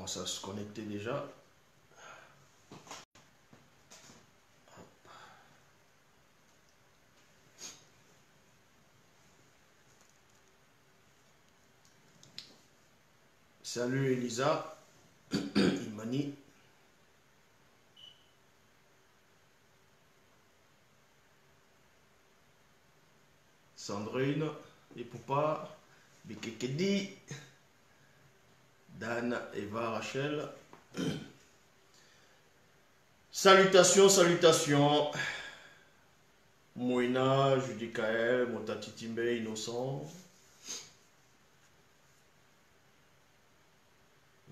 commence à se connecter déjà. Salut Elisa, Imani. Sandrine, et Poupa, Bikekedi, Dan, Eva, Rachel. Salutations, salutations. Moïna, Judikael, Motati Timbe, Innocent.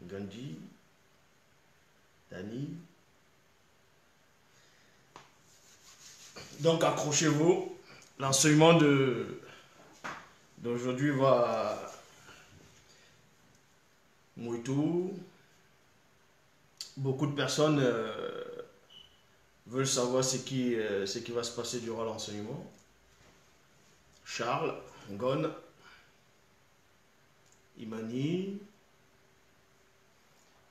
Gandhi, Dani. Donc accrochez-vous. L'enseignement d'aujourd'hui va Mouitou. Beaucoup de personnes veulent savoir ce qui va se passer durant l'enseignement. Charles, Gon, Imani.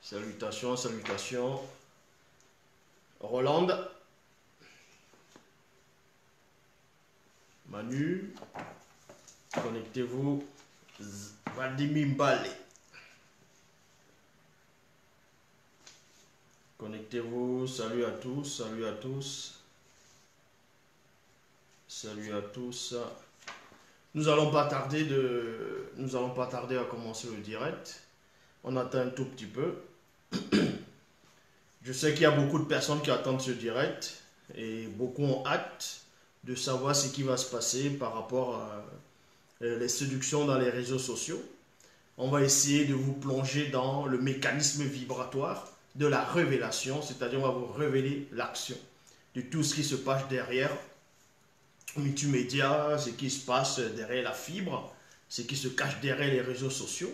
Salutations, salutations. Roland. Manu. Connectez-vous. Vladimir Mbale. Connectez-vous. Salut à tous, salut à tous. Salut à tous. Nous allons pas tarder à commencer le direct. On attend un tout petit peu. Je sais qu'il y a beaucoup de personnes qui attendent ce direct et beaucoup ont hâte de savoir ce qui va se passer par rapport à les séductions dans les réseaux sociaux. On va essayer de vous plonger dans le mécanisme vibratoire de la révélation, c'est-à-dire on va vous révéler l'action de tout ce qui se passe derrière multimédia, ce qui se passe derrière la fibre, ce qui se cache derrière les réseaux sociaux.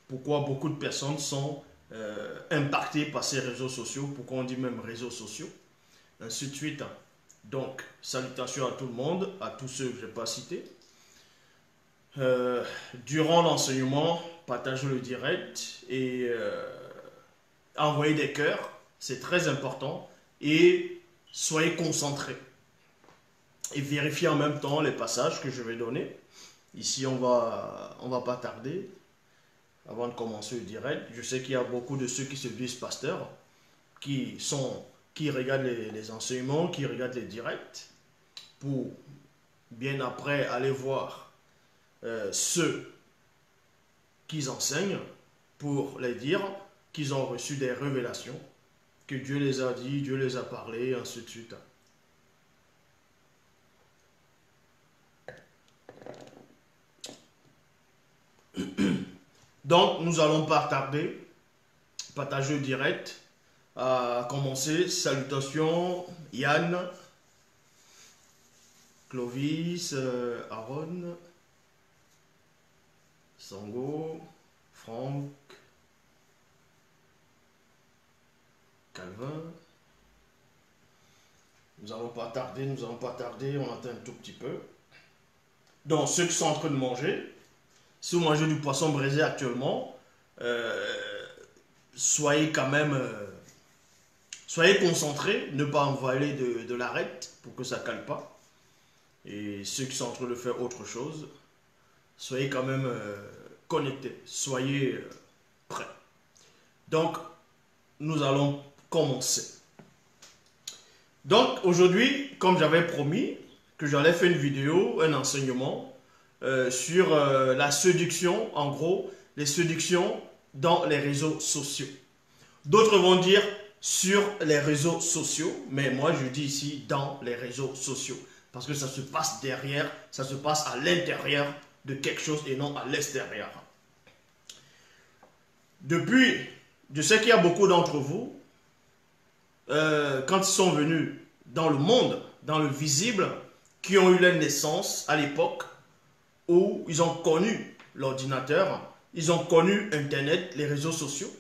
Pourquoi beaucoup de personnes sont impactées par ces réseaux sociaux, pourquoi on dit même réseaux sociaux, ainsi de suite. Donc, salutations à tout le monde, à tous ceux que je n'ai pas cités. Durant l'enseignement, partagez le direct et envoyez des cœurs, c'est très important, et soyez concentrés. Et vérifiez en même temps les passages que je vais donner. Ici, on va pas tarder. Avant de commencer le direct, je sais qu'il y a beaucoup de ceux qui se disent pasteurs, qui regardent les enseignements, qui regardent les directs, pour bien après aller voir ceux qu'ils enseignent, pour les dire qu'ils ont reçu des révélations, que Dieu les a dit, Dieu les a parlé, ainsi de suite. Donc, nous allons pas tarder, partager le direct, à commencer. Salutations, Yann, Clovis, Aaron, Sango, Franck, Calvin. Nous allons pas tarder, on attend un tout petit peu. Donc, ceux qui sont en train de manger, si vous mangez du poisson braisé actuellement, soyez quand même soyez concentrés, ne pas envoyer de l'arête pour que ça ne cale pas. Et ceux qui sont en train de faire autre chose, soyez quand même connectés, soyez prêts. Donc, nous allons commencer. Donc, aujourd'hui, comme j'avais promis, que j'allais faire une vidéo, un enseignement, sur la séduction, en gros, les séductions dans les réseaux sociaux. D'autres vont dire sur les réseaux sociaux, mais moi je dis ici dans les réseaux sociaux, parce que ça se passe derrière, ça se passe à l'intérieur de quelque chose et non à l'extérieur. Depuis, je sais qu'il y a beaucoup d'entre vous, quand ils sont venus dans le monde, dans le visible, qui ont eu leur naissance à l'époque, où ils ont connu l'ordinateur, ils ont connu Internet, les réseaux sociaux.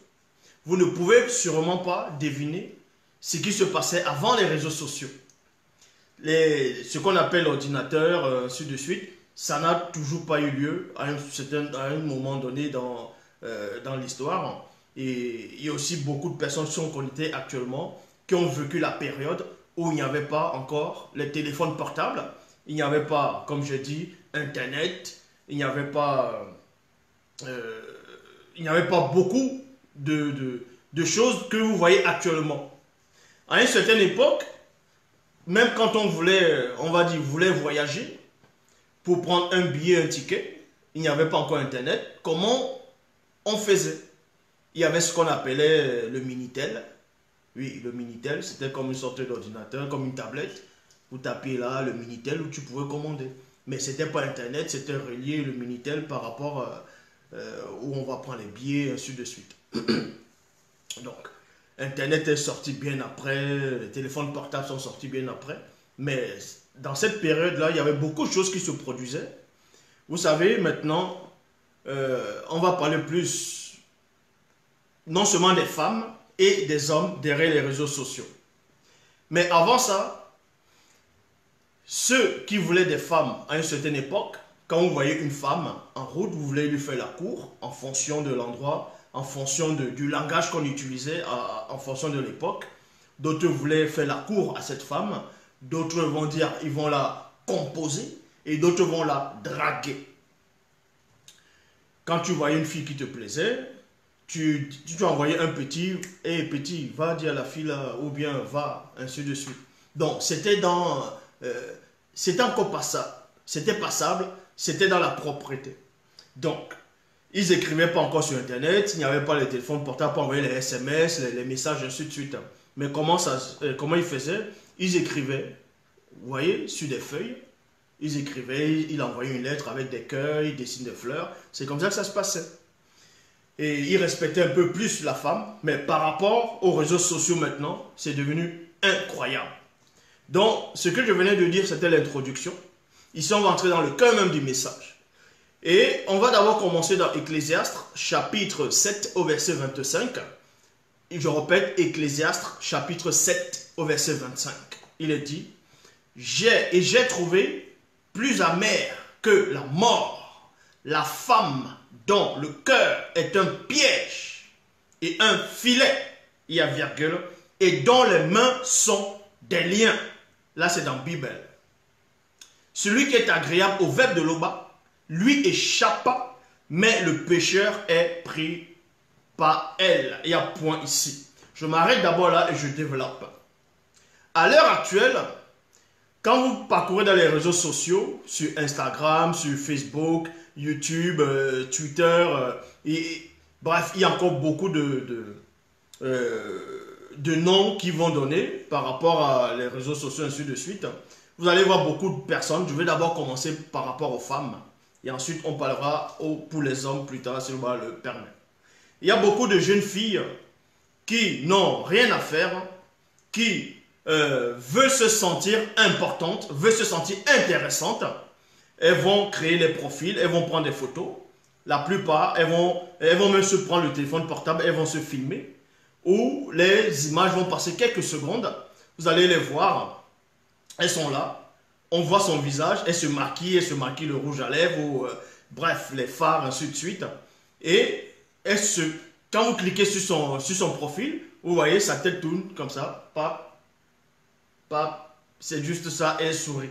Vous ne pouvez sûrement pas deviner ce qui se passait avant les réseaux sociaux. Ce qu'on appelle l'ordinateur, ainsi de suite, ça n'a toujours pas eu lieu à un moment donné dans l'histoire. Et il y a aussi beaucoup de personnes qui sont connectées actuellement qui ont vécu la période où il n'y avait pas encore les téléphones portables, il n'y avait pas, comme je dis, Internet, il n'y avait pas, beaucoup de choses que vous voyez actuellement. À une certaine époque, même quand on voulait, on va dire, voulait voyager, pour prendre un billet, un ticket, il n'y avait pas encore Internet. Comment on faisait? Il y avait ce qu'on appelait le Minitel. Oui, le Minitel, c'était comme une sorte d'ordinateur, comme une tablette. Vous tapiez là le Minitel où tu pouvais commander. Mais ce n'était pas Internet, c'était relié le Minitel par rapport où on va prendre les billets, ainsi de suite. Donc, Internet est sorti bien après, les téléphones portables sont sortis bien après. Mais dans cette période-là, il y avait beaucoup de choses qui se produisaient. Vous savez, maintenant, on va parler plus, non seulement des femmes et des hommes derrière les réseaux sociaux. Mais avant ça, ceux qui voulaient des femmes à une certaine époque, quand vous voyez une femme en route, vous voulez lui faire la cour en fonction de l'endroit, en fonction du langage qu'on utilisait, en fonction de l'époque. D'autres voulaient faire la cour à cette femme, d'autres vont dire ils vont la composer et d'autres vont la draguer. Quand tu voyais une fille qui te plaisait, tu envoyais un petit, et petit, va dire à la fille là, ou bien va, ainsi de suite. Donc c'était c'était encore passable, c'était passable, c'était dans la propreté. Donc, ils n'écrivaient pas encore sur Internet, il n'y avait pas les téléphones portables pour envoyer les SMS, les messages, ainsi de suite. Mais comment ils faisaient? Ils écrivaient, vous voyez, sur des feuilles, ils écrivaient, ils envoyaient une lettre avec des cœurs, ils dessinaient des fleurs. C'est comme ça que ça se passait. Et ils respectaient un peu plus la femme, mais par rapport aux réseaux sociaux maintenant, c'est devenu incroyable. Donc, ce que je venais de dire, c'était l'introduction. Ici, on va entrer dans le cœur même du message. Et on va d'abord commencer dans Ecclésiaste, chapitre 7, au verset 25. Et je répète, Ecclésiaste, chapitre 7, au verset 25. Il est dit, « J'ai trouvé plus amer que la mort, la femme dont le cœur est un piège et un filet, il y a virgule, et dont les mains sont des liens. » Là, c'est dans la Bible. Celui qui est agréable au verbe de l'Oba, lui échappa, mais le pécheur est pris par elle. Il y a point ici. Je m'arrête d'abord là et je développe. À l'heure actuelle, quand vous parcourez dans les réseaux sociaux, sur Instagram, sur Facebook, YouTube, Twitter, bref, il y a encore beaucoup de noms qui vont donner par rapport à les réseaux sociaux, ainsi de suite. Vous allez voir beaucoup de personnes. Je vais d'abord commencer par rapport aux femmes. Et ensuite, on parlera pour les hommes plus tard, si on va le permettre. Il y a beaucoup de jeunes filles qui n'ont rien à faire, qui veulent se sentir importantes, veulent se sentir intéressantes. Elles vont créer les profils, elles vont prendre des photos. La plupart, elles vont même se prendre le téléphone portable, elles vont se filmer. Où les images vont passer quelques secondes. Vous allez les voir. Elles sont là. On voit son visage. Elle se maquille le rouge à lèvres. Ou, bref, les fards, ainsi de suite. Et quand vous cliquez sur son profil, vous voyez sa tête tourne comme ça. Pap, pap. C'est juste ça. Elle sourit.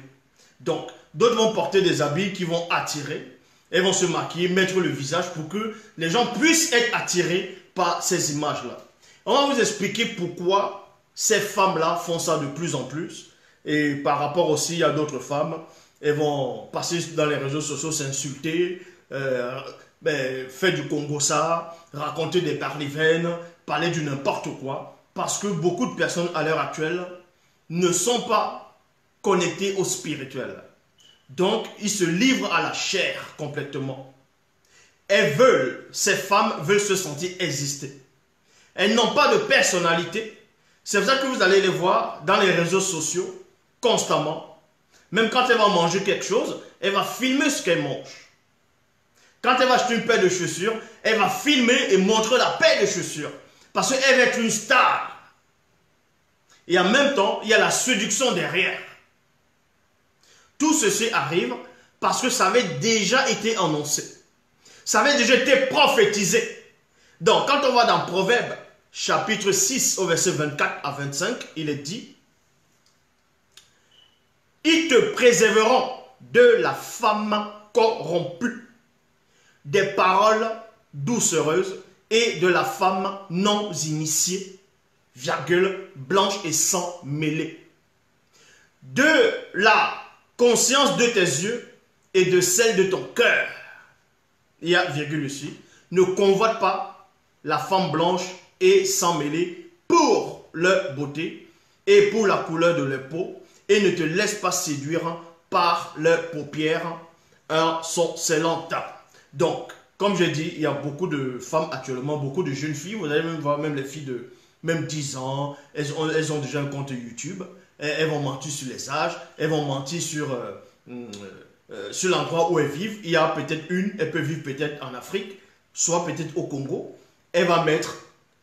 Donc, d'autres vont porter des habits qui vont attirer. Elles vont se maquiller, mettre le visage pour que les gens puissent être attirés par ces images-là. On va vous expliquer pourquoi ces femmes-là font ça de plus en plus. Et par rapport aussi à d'autres femmes, elles vont passer dans les réseaux sociaux, s'insulter, faire du Congo-ça, raconter des parlivaines, parler du n'importe quoi. Parce que beaucoup de personnes à l'heure actuelle ne sont pas connectées au spirituel. Donc, ils se livrent à la chair complètement. Ces femmes veulent se sentir exister. Elles n'ont pas de personnalité. C'est pour ça que vous allez les voir dans les réseaux sociaux constamment. Même quand elle va manger quelque chose, elle va filmer ce qu'elle mange. Quand elle va acheter une paire de chaussures, elle va filmer et montrer la paire de chaussures. Parce qu'elle va être une star. Et en même temps, il y a la séduction derrière. Tout ceci arrive parce que ça avait déjà été annoncé. Ça avait déjà été prophétisé. Donc, quand on va dans Proverbe, chapitre 6, au verset 24 à 25, il est dit, « Ils te préserveront de la femme corrompue, des paroles doucereuses et de la femme non initiée, virgule, blanche et sans mêlée. De la conscience de tes yeux et de celle de ton cœur. » Il y a virgule ici. « Ne convoite pas la femme blanche et sans mêlée pour leur beauté et pour la couleur de leur peau, et ne te laisse pas séduire par leurs paupières sorcellantes. » Donc, comme je dis, il y a beaucoup de femmes actuellement, beaucoup de jeunes filles, vous allez même voir même les filles de même 10 ans, elles ont déjà un compte YouTube, elles vont mentir sur les âges, elles vont mentir sur l'endroit où elles vivent. Il y a peut-être elle peut vivre peut-être en Afrique, soit peut-être au Congo. Elle va mettre,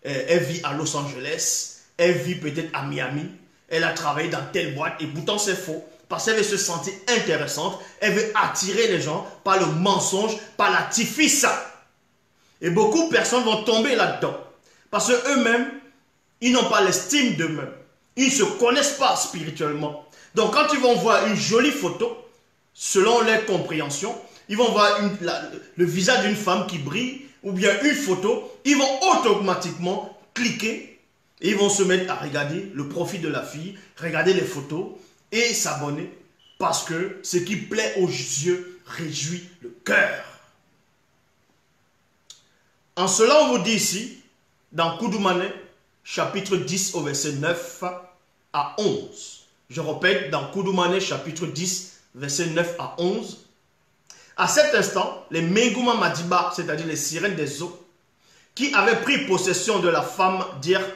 elle vit à Los Angeles, elle vit peut-être à Miami, elle a travaillé dans telle boîte, et pourtant c'est faux. Parce qu'elle veut se sentir intéressante, elle veut attirer les gens par le mensonge, par l'artifice. Et beaucoup de personnes vont tomber là-dedans. Parce qu'eux-mêmes, ils n'ont pas l'estime d'eux-mêmes. Ils ne se connaissent pas spirituellement. Donc quand ils vont voir une jolie photo, selon leur compréhension, ils vont voir le visage d'une femme qui brille, ou bien une photo, ils vont automatiquement cliquer, et ils vont se mettre à regarder le profil de la fille, regarder les photos, et s'abonner, parce que ce qui plaît aux yeux réjouit le cœur. En cela, on vous dit ici, dans Koudoumane, chapitre 10 au verset 9 à 11. Je répète, dans Koudoumane, chapitre 10, verset 9 à 11. À cet instant, les Mengouma Madiba, c'est-à-dire les sirènes des eaux, qui avaient pris possession de la femme, dirent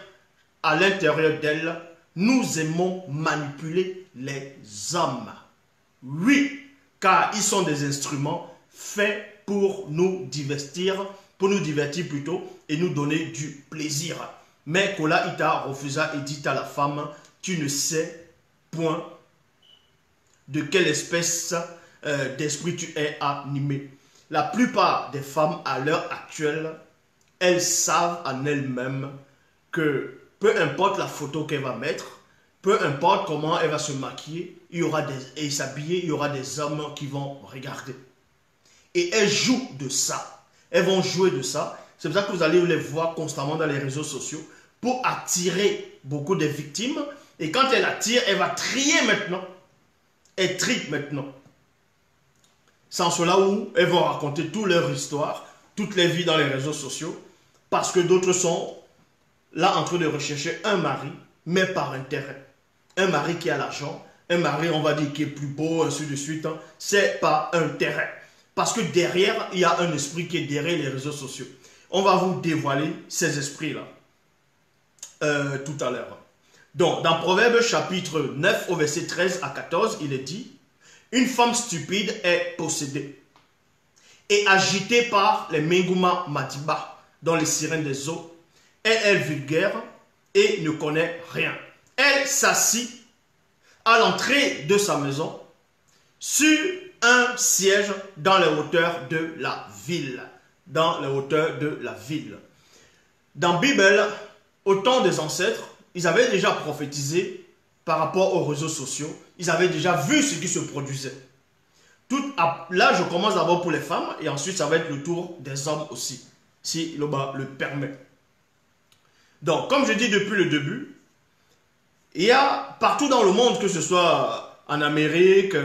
à l'intérieur d'elle, nous aimons manipuler les hommes. Oui, car ils sont des instruments faits pour nous divertir plutôt, et nous donner du plaisir. Mais Kola Ita refusa et dit à la femme, tu ne sais point de quelle espèce d'esprit tu es animé. La plupart des femmes à l'heure actuelle, elles savent en elles-mêmes que peu importe la photo qu'elle va mettre, peu importe comment elle va se maquiller, et s'habiller, il y aura des hommes qui vont regarder. Et elles jouent de ça. Elles vont jouer de ça. C'est pour ça que vous allez les voir constamment dans les réseaux sociaux pour attirer beaucoup de victimes. Et quand elle attire, elle va trier maintenant. Elle trie maintenant. C'est en cela où elles vont raconter toute leur histoire, toutes les vies dans les réseaux sociaux, parce que d'autres sont là en train de rechercher un mari, mais par intérêt. Un mari qui a l'argent, un mari, on va dire, qui est plus beau, ainsi de suite. Hein. C'est par intérêt. Parce que derrière, il y a un esprit qui est derrière les réseaux sociaux. On va vous dévoiler ces esprits-là tout à l'heure. Donc, dans Proverbe chapitre 9, au verset 13 à 14, il est dit, « Une femme stupide est possédée et agitée par les Mengouma Madiba, dans les sirènes des eaux. Elle est vulgaire et ne connaît rien. Elle s'assit à l'entrée de sa maison sur un siège dans les hauteurs de la ville. » Dans les hauteurs de la ville. Dans la Bible, au temps des ancêtres, ils avaient déjà prophétisé par rapport aux réseaux sociaux. Ils avaient déjà vu ce qui se produisait. Là, je commence d'abord pour les femmes et ensuite ça va être le tour des hommes aussi, si le permet. Donc, comme je dis depuis le début, il y a partout dans le monde, que ce soit en Amérique,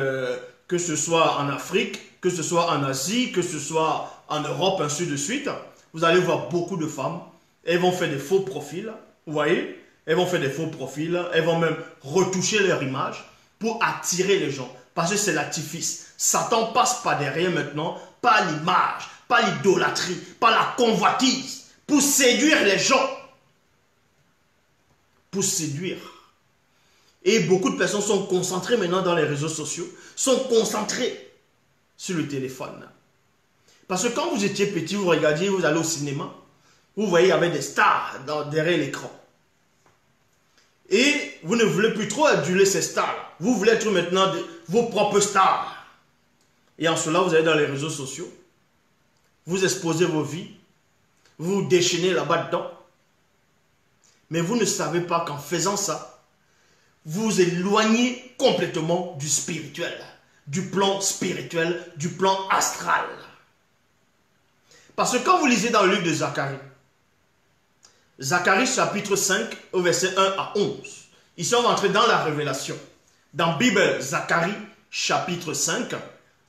que ce soit en Afrique, que ce soit en Asie, que ce soit en Europe, ainsi de suite, vous allez voir beaucoup de femmes, elles vont faire des faux profils, vous voyez, elles vont faire des faux profils, elles vont même retoucher leur image pour attirer les gens, parce que c'est l'artifice. Satan passe par derrière maintenant, par l'image, par l'idolâtrie, par la convoitise, pour séduire les gens. Pour séduire. Et beaucoup de personnes sont concentrées maintenant dans les réseaux sociaux, sont concentrées sur le téléphone. Parce que quand vous étiez petit, vous regardiez, vous allez au cinéma, vous voyez, il y avait des stars derrière l'écran. Et vous ne voulez plus trop aduler ces stars. Vous voulez être maintenant vos propres stars. Et en cela, vous allez dans les réseaux sociaux, vous exposez vos vies, vous déchaînez là-bas dedans. Mais vous ne savez pas qu'en faisant ça, vous éloignez complètement du spirituel, du plan spirituel, du plan astral. Parce que quand vous lisez dans le livre de Zacharie, Zacharie chapitre 5 au verset 1 à 11, ici on va entrer dans la révélation. Dans Bible, Zacharie chapitre 5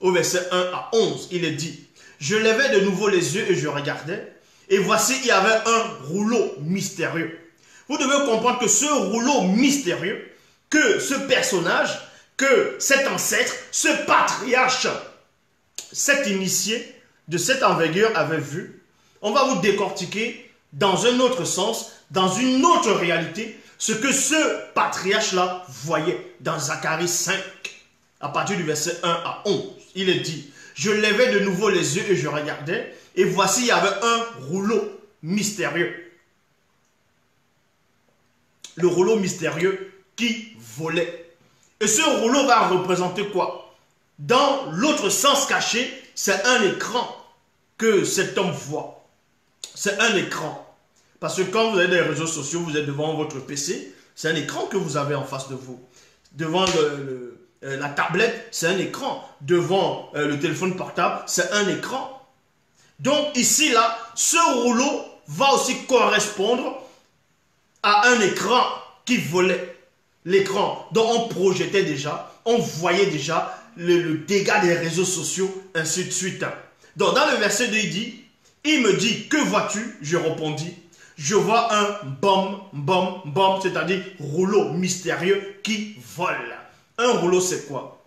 au verset 1 à 11, il est dit: je levais de nouveau les yeux et je regardais, et voici il y avait un rouleau mystérieux. Vous devez comprendre que ce rouleau mystérieux, que ce personnage, que cet ancêtre, ce patriarche, cet initié de cette envergure avait vu, on va vous décortiquer dans un autre sens, dans une autre réalité, ce que ce patriarche-là voyait dans Zacharie 5, à partir du verset 1 à 11. Il est dit: je levais de nouveau les yeux et je regardais, et voici il y avait un rouleau mystérieux. Le rouleau mystérieux qui volait. Et ce rouleau va représenter quoi? Dans l'autre sens caché, c'est un écran que cet homme voit. C'est un écran. Parce que quand vous avez des réseaux sociaux, vous êtes devant votre PC, c'est un écran que vous avez en face de vous. Devant la tablette, c'est un écran. Devant le téléphone portable, c'est un écran. Donc ici, là, ce rouleau va aussi correspondre à un écran qui volait. L'écran dont on projetait déjà, on voyait déjà le dégât des réseaux sociaux, ainsi de suite. Donc dans le verset 2, il dit: il me dit, que vois-tu? Je répondis: je vois un bom, c'est-à-dire rouleau mystérieux qui vole. Un rouleau, c'est quoi?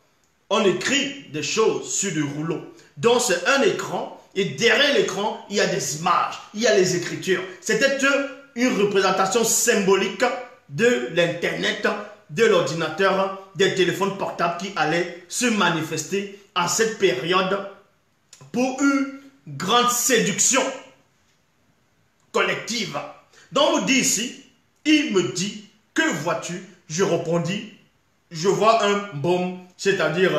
On écrit des choses sur du rouleau. Donc c'est un écran, et derrière l'écran, il y a des images, il y a les écritures. C'était une représentation symbolique de l'Internet, de l'ordinateur, des téléphones portables qui allaient se manifester en cette période pour une grande séduction collective. Donc on dit ici, il me dit, que vois-tu? Je répondis, je vois un baume, c'est-à-dire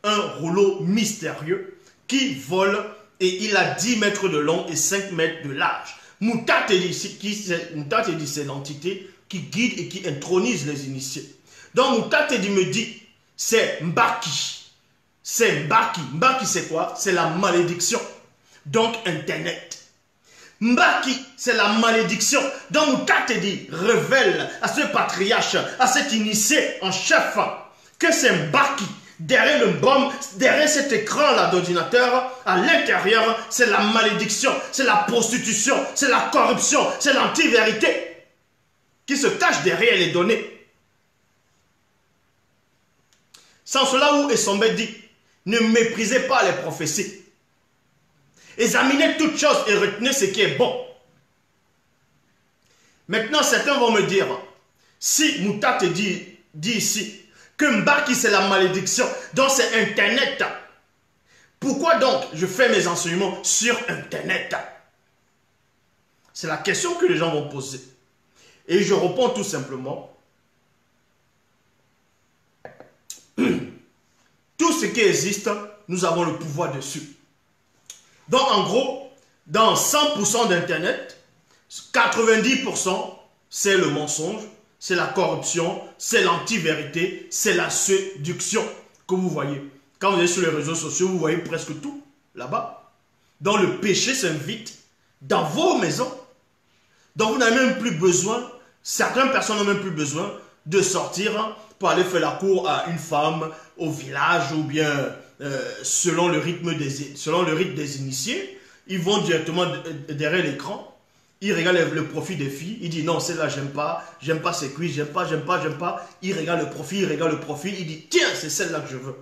un rouleau mystérieux qui vole, et il a 10 mètres de long et 5 mètres de large. Moutat dit, c'est l'entité qui guide et qui intronise les initiés. Donc Moutat me dit, c'est Mbaki. C'est Mbaki. Mbaki c'est quoi? C'est la malédiction. Donc Internet. Mbaki, c'est la malédiction. Donc Moutat révèle à ce patriarche, à cet initié en chef, que c'est Mbaki. Derrière le baume, derrière cet écran-là d'ordinateur, à l'intérieur, c'est la malédiction, c'est la prostitution, c'est la corruption, c'est l'anti-vérité qui se cache derrière les données. Sans cela, où Essombe dit, ne méprisez pas les prophéties. Examinez toutes choses et retenez ce qui est bon. Maintenant, certains vont me dire, si Moutat dit ici, que Mbaki c'est la malédiction, donc c'est Internet. Pourquoi donc je fais mes enseignements sur Internet? C'est la question que les gens vont poser. Et je réponds tout simplement, tout ce qui existe, nous avons le pouvoir dessus. Donc en gros, dans 100% d'Internet, 90% c'est le mensonge, c'est la corruption, c'est l'anti-vérité, c'est la séduction que vous voyez. Quand vous êtes sur les réseaux sociaux, vous voyez presque tout là-bas. Donc le péché s'invite dans vos maisons. Donc vous n'avez même plus besoin, certaines personnes n'ont même plus besoin de sortir pour aller faire la cour à une femme au village ou bien selon le rythme des initiés. Ils vont directement derrière l'écran. Il regarde le profil des filles, il dit non, celle-là, j'aime pas ses cuisses, j'aime pas. Il regarde le profil, il dit tiens, c'est celle-là que je veux.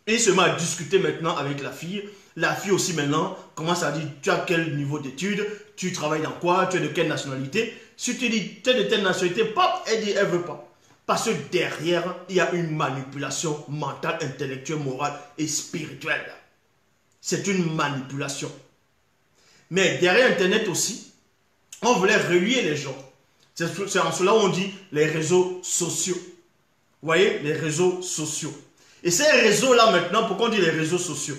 Et il se met à discuter maintenant avec la fille. La fille aussi maintenant commence à dire tu as quel niveau d'études, tu travailles dans quoi, tu es de quelle nationalité. Si tu dis tu es de telle nationalité, pop, elle dit elle veut pas. Parce que derrière, il y a une manipulation mentale, intellectuelle, morale et spirituelle. C'est une manipulation. Mais derrière Internet aussi, on voulait relier les gens. C'est en cela où on dit les réseaux sociaux. Vous voyez, les réseaux sociaux. Et ces réseaux-là maintenant, pourquoi on dit les réseaux sociaux?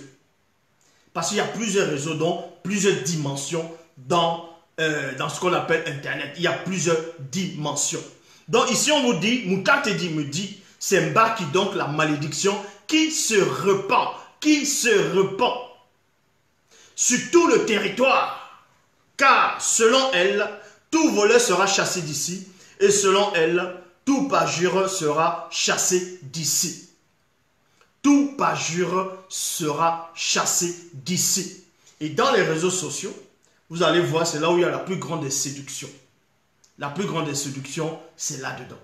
Parce qu'il y a plusieurs réseaux, donc plusieurs dimensions dans ce qu'on appelle Internet. Il y a plusieurs dimensions. Donc ici, on vous dit, Mouta te dit, me dit, c'est Mba qui donc la malédiction qui se répand sur tout le territoire. Car selon elle, tout voleur sera chassé d'ici. Et selon elle, tout parjure sera chassé d'ici. Tout parjure sera chassé d'ici. Et dans les réseaux sociaux, vous allez voir, c'est là où il y a la plus grande des séductions. La plus grande des séductions, c'est là-dedans.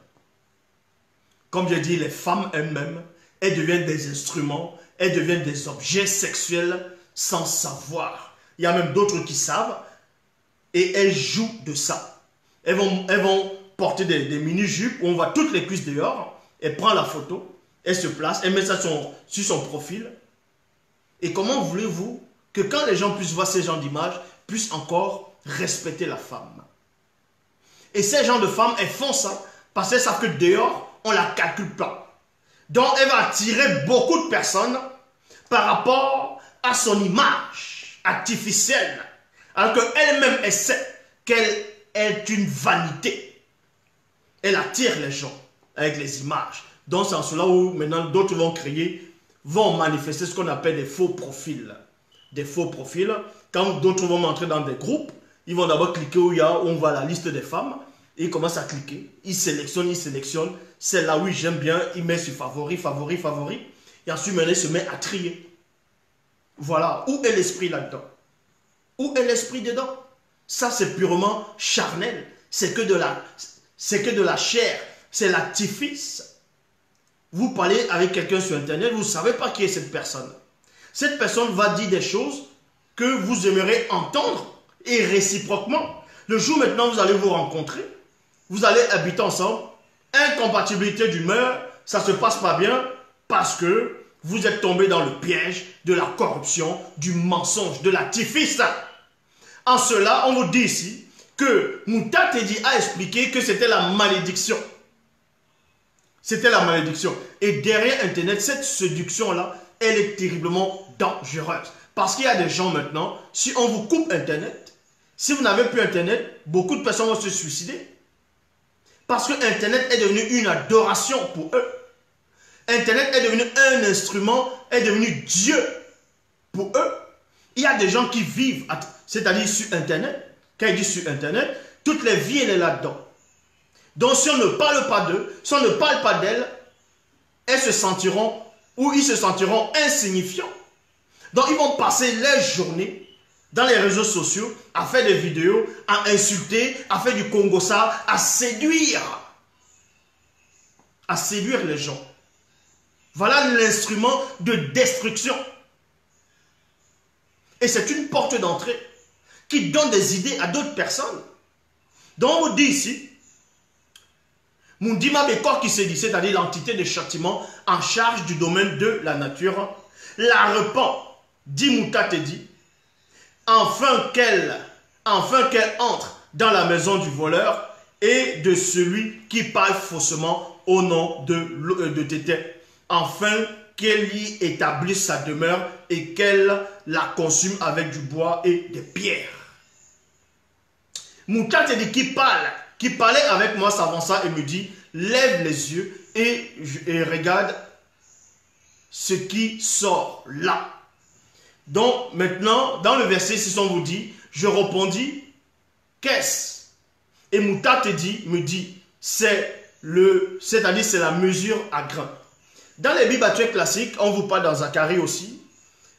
Comme je dis, les femmes elles-mêmes, elles deviennent des instruments, elles deviennent des objets sexuels sans savoir. Il y a même d'autres qui savent et elles jouent de ça. Elles vont porter des mini-jupes où on voit toutes les cuisses dehors. Elle prend la photo, elle se place, elle met ça sur son profil. Et comment voulez-vous que quand les gens puissent voir ces genres d'images, puissent encore respecter la femme? Et ces gens de femmes, elles font ça parce qu'elles savent que dehors, on ne la calcule pas. Donc, elle va attirer beaucoup de personnes par rapport à son image artificielle. Alors qu'elle-même, elle sait qu'elle est une vanité. Elle attire les gens avec les images. Donc, c'est en cela où maintenant d'autres vont manifester ce qu'on appelle des faux profils. Des faux profils. Quand d'autres vont entrer dans des groupes, ils vont d'abord cliquer où on voit la liste des femmes. Et ils commencent à cliquer. Ils sélectionnent. Celle-là, oui, j'aime bien. Ils mettent sur favori. Et ensuite, maintenant, ils se met à trier. Voilà. Où est l'esprit là-dedans? Où est l'esprit dedans? Ça, c'est purement charnel. C'est que de la chair. C'est l'artifice. Vous parlez avec quelqu'un sur Internet, vous ne savez pas qui est cette personne. Cette personne va dire des choses que vous aimerez entendre et réciproquement. Le jour maintenant, vous allez vous rencontrer, vous allez habiter ensemble, incompatibilité d'humeur, ça ne se passe pas bien parce que vous êtes tombé dans le piège de la corruption, du mensonge, de l'artifice. En cela, on vous dit ici que Mouta Tedi a expliqué que c'était la malédiction. C'était la malédiction. Et derrière Internet, cette séduction-là, elle est terriblement dangereuse. Parce qu'il y a des gens maintenant, si on vous coupe Internet, si vous n'avez plus Internet, beaucoup de personnes vont se suicider. Parce que Internet est devenu une adoration pour eux. Internet est devenu un instrument, est devenu Dieu pour eux. Il y a des gens qui vivent, c'est-à-dire sur Internet. Quand il dit sur Internet, toute leur vie, elle est là-dedans. Donc si on ne parle pas d'eux, si on ne parle pas d'elles, elles se sentiront, ou ils se sentiront insignifiants. Donc ils vont passer leur journée dans les réseaux sociaux à faire des vidéos, à insulter, à faire du Congossa, à séduire les gens. Voilà l'instrument de destruction. Et c'est une porte d'entrée qui donne des idées à d'autres personnes. Donc on vous dit ici, Mundima Bekor qui s'est dit, c'est-à-dire l'entité de châtiment en charge du domaine de la nature, la repent, dit Mouta Tedi, afin qu'elle entre dans la maison du voleur et de celui qui parle faussement au nom de Tété, afin qu'elle y établisse sa demeure et qu'elle la consume avec du bois et des pierres. Mouta Tedi qui parlait avec moi s'avança et me dit, lève les yeux et regarde ce qui sort là. Donc maintenant, dans le verset 6, on vous dit, je répondis, qu'est-ce? Et Mouta Tedi me dit, c'est-à-dire c'est la mesure à grain. Dans les Bibles actuelles classiques, on vous parle dans Zacharie aussi,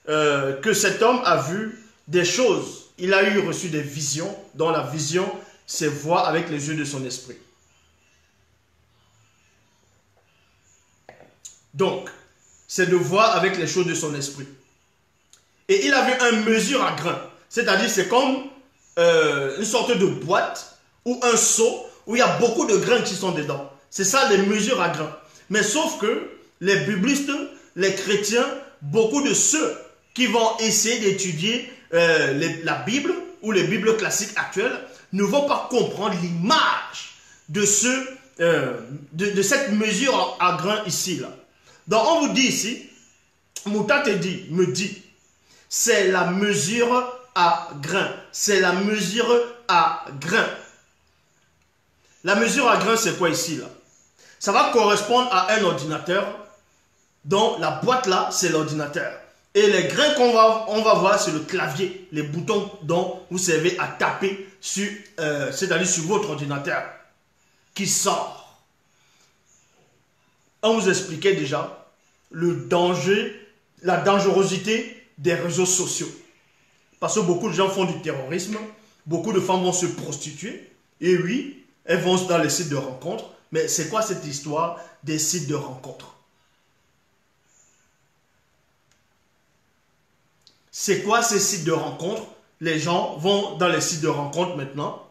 que cet homme a vu des choses. Il a reçu des visions, dont la vision, c'est voir avec les yeux de son esprit. Donc, c'est de voir avec les choses de son esprit. Et il a vu un mesure à grain. C'est-à-dire, c'est comme une sorte de boîte ou un seau où il y a beaucoup de grains qui sont dedans. C'est ça, les mesures à grain. Mais sauf que les biblistes, les chrétiens, beaucoup de ceux qui vont essayer d'étudier la Bible ou les Bibles classiques actuelles ne vont pas comprendre l'image de cette mesure à grain ici. Là. Donc on vous dit ici, Mouta Tedi me dit, c'est la mesure à grain. C'est la mesure à grain. La mesure à grain, c'est quoi ici, là? Ça va correspondre à un ordinateur dont la boîte là, c'est l'ordinateur. Et les grains qu'on va voir, c'est le clavier, les boutons dont vous servez à taper sur, c'est-à-dire sur votre ordinateur qui sort. On vous expliquait déjà le danger, la dangerosité des réseaux sociaux. Parce que beaucoup de gens font du terrorisme, beaucoup de femmes vont se prostituer, et oui, elles vont dans les sites de rencontres. Mais c'est quoi cette histoire des sites de rencontres? C'est quoi ces sites de rencontres? Les gens vont dans les sites de rencontres maintenant.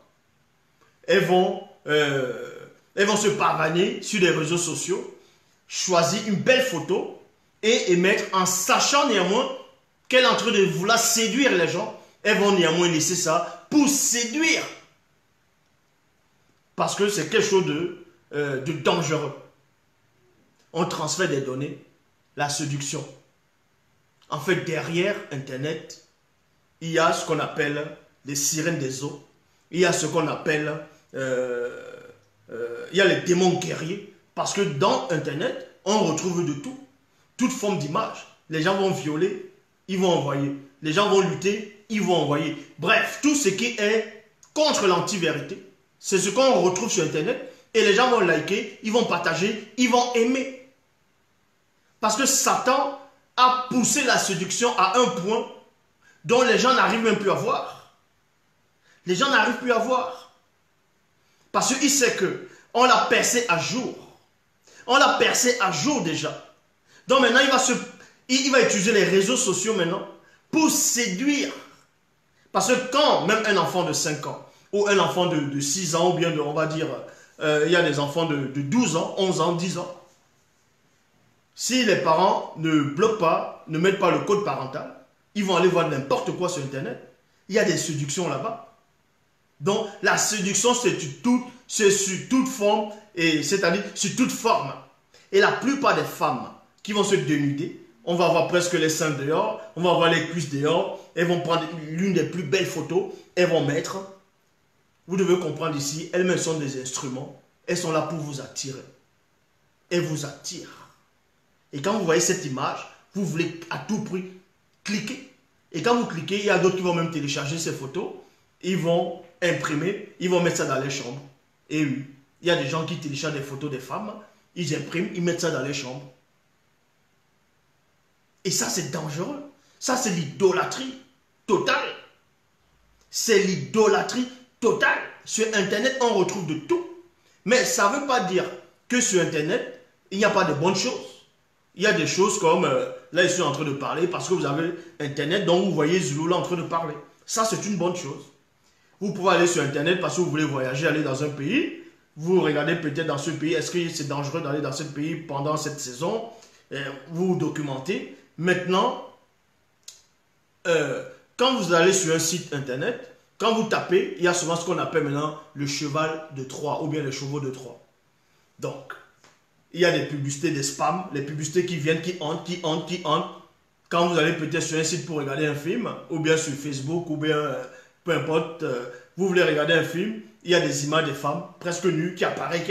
Elles vont se pavaner sur les réseaux sociaux, choisir une belle photo et émettre en sachant néanmoins qu'elle est en train de vouloir séduire les gens. Elles vont néanmoins laisser ça pour séduire. Parce que c'est quelque chose de dangereux. On transfère des données, la séduction. En fait, derrière Internet, il y a ce qu'on appelle les sirènes des eaux. Il y a ce qu'on appelle, il y a les démons guerriers. Parce que dans Internet, on retrouve de tout. Toute forme d'image. Les gens vont violer, ils vont envoyer. Les gens vont lutter, ils vont envoyer. Bref, tout ce qui est contre l'anti-vérité, c'est ce qu'on retrouve sur Internet. Et les gens vont liker, ils vont partager, ils vont aimer. Parce que Satan a poussé la séduction à un point dont les gens n'arrivent même plus à voir. Les gens n'arrivent plus à voir. Parce qu'il sait qu'on l'a percé à jour. On l'a percé à jour déjà. Donc maintenant, il va utiliser les réseaux sociaux maintenant pour séduire. Parce que quand même un enfant de 5 ans ou un enfant de 6 ans, ou bien on va dire, il y a des enfants de 12 ans, 11 ans, 10 ans, si les parents ne bloquent pas, ne mettent pas le code parental, ils vont aller voir n'importe quoi sur Internet. Il y a des séductions là-bas. Donc, la séduction, c'est sur toute forme, c'est-à-dire sur toute forme. Et la plupart des femmes qui vont se dénuder, on va voir presque les seins dehors, on va voir les cuisses dehors, elles vont prendre l'une des plus belles photos, elles vont mettre. Vous devez comprendre ici, elles-mêmes sont des instruments, elles sont là pour vous attirer. Elles vous attirent. Et quand vous voyez cette image, vous voulez à tout prix cliquer. Et quand vous cliquez, il y a d'autres qui vont même télécharger ces photos. Ils vont imprimer, ils vont mettre ça dans les chambres. Et oui, il y a des gens qui téléchargent des photos des femmes, ils impriment, ils mettent ça dans les chambres. Et ça, c'est dangereux. Ça, c'est l'idolâtrie totale. C'est l'idolâtrie totale. Sur Internet, on retrouve de tout. Mais ça ne veut pas dire que sur Internet, il n'y a pas de bonnes choses. Il y a des choses comme, là je suis en train de parler parce que vous avez Internet, donc vous voyez Zulu là en train de parler. Ça c'est une bonne chose. Vous pouvez aller sur Internet parce que vous voulez voyager, aller dans un pays. Vous regardez peut-être dans ce pays, est-ce que c'est dangereux d'aller dans ce pays pendant cette saison? Vous vous documentez. Maintenant, quand vous allez sur un site Internet, quand vous tapez, il y a souvent ce qu'on appelle maintenant le cheval de Troie ou bien les chevaux de Troie. Donc, il y a des publicités, des spams, les publicités qui viennent, qui hantent. Quand vous allez peut-être sur un site pour regarder un film, ou bien sur Facebook, ou bien peu importe, vous voulez regarder un film, il y a des images des femmes presque nues qui apparaissent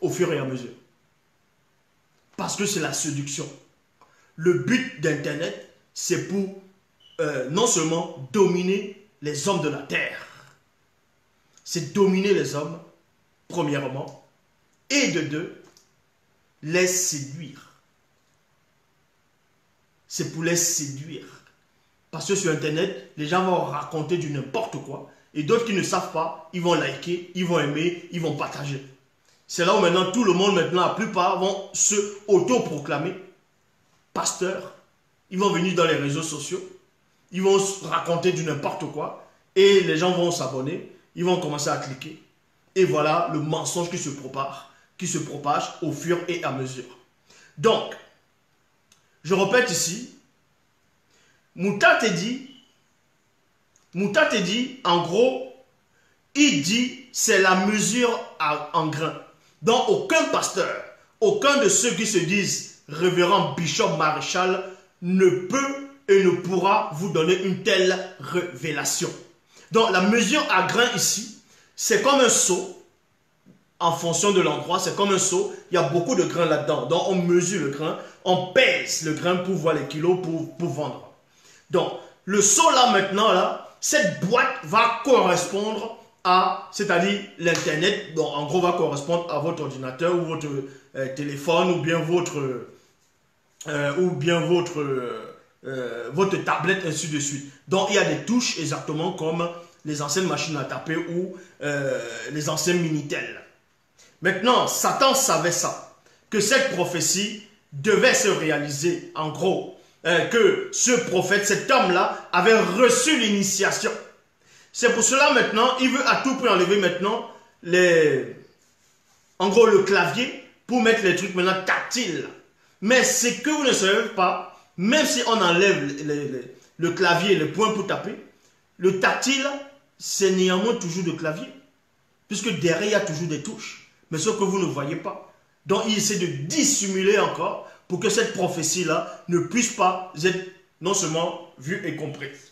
au fur et à mesure. Parce que c'est la séduction. Le but d'Internet, c'est pour non seulement dominer les hommes de la terre, c'est dominer les hommes, premièrement, et de deux, les séduire. C'est pour les séduire. Parce que sur Internet, les gens vont raconter du n'importe quoi. Et d'autres qui ne savent pas, ils vont liker, ils vont aimer, ils vont partager. C'est là où maintenant tout le monde, la plupart vont se autoproclamer pasteurs. Ils vont venir dans les réseaux sociaux. Ils vont raconter du n'importe quoi. Et les gens vont s'abonner. Ils vont commencer à cliquer. Et voilà le mensonge qui se propage au fur et à mesure. Donc, je répète ici, Mouta te dit, en gros, il dit, c'est la mesure en grain. Donc, aucun pasteur, aucun de ceux qui se disent révérend bishop maréchal ne peut et ne pourra vous donner une telle révélation. Donc la mesure à grain ici, c'est comme un seau. En fonction de l'endroit, c'est comme un seau. Il y a beaucoup de grains là-dedans. Donc, on mesure le grain, on pèse le grain pour voir les kilos pour vendre. Donc, le seau là, maintenant, là, cette boîte va correspondre à, c'est-à-dire l'Internet. Donc, en gros, va correspondre à votre ordinateur ou votre téléphone ou bien votre tablette, ainsi de suite. Donc, il y a des touches exactement comme les anciennes machines à taper ou les anciens Minitel. Maintenant, Satan savait ça, que cette prophétie devait se réaliser, en gros, que ce prophète, cet homme-là, avait reçu l'initiation. C'est pour cela maintenant, il veut à tout prix enlever maintenant en gros le clavier pour mettre les trucs maintenant tactiles. Mais c'est que vous ne savez pas, même si on enlève le clavier, les points pour taper, le tactile, c'est néanmoins toujours le clavier, puisque derrière, il y a toujours des touches. Mais ce que vous ne voyez pas. Donc, il essaie de dissimuler encore pour que cette prophétie-là ne puisse pas être non seulement vue et comprise.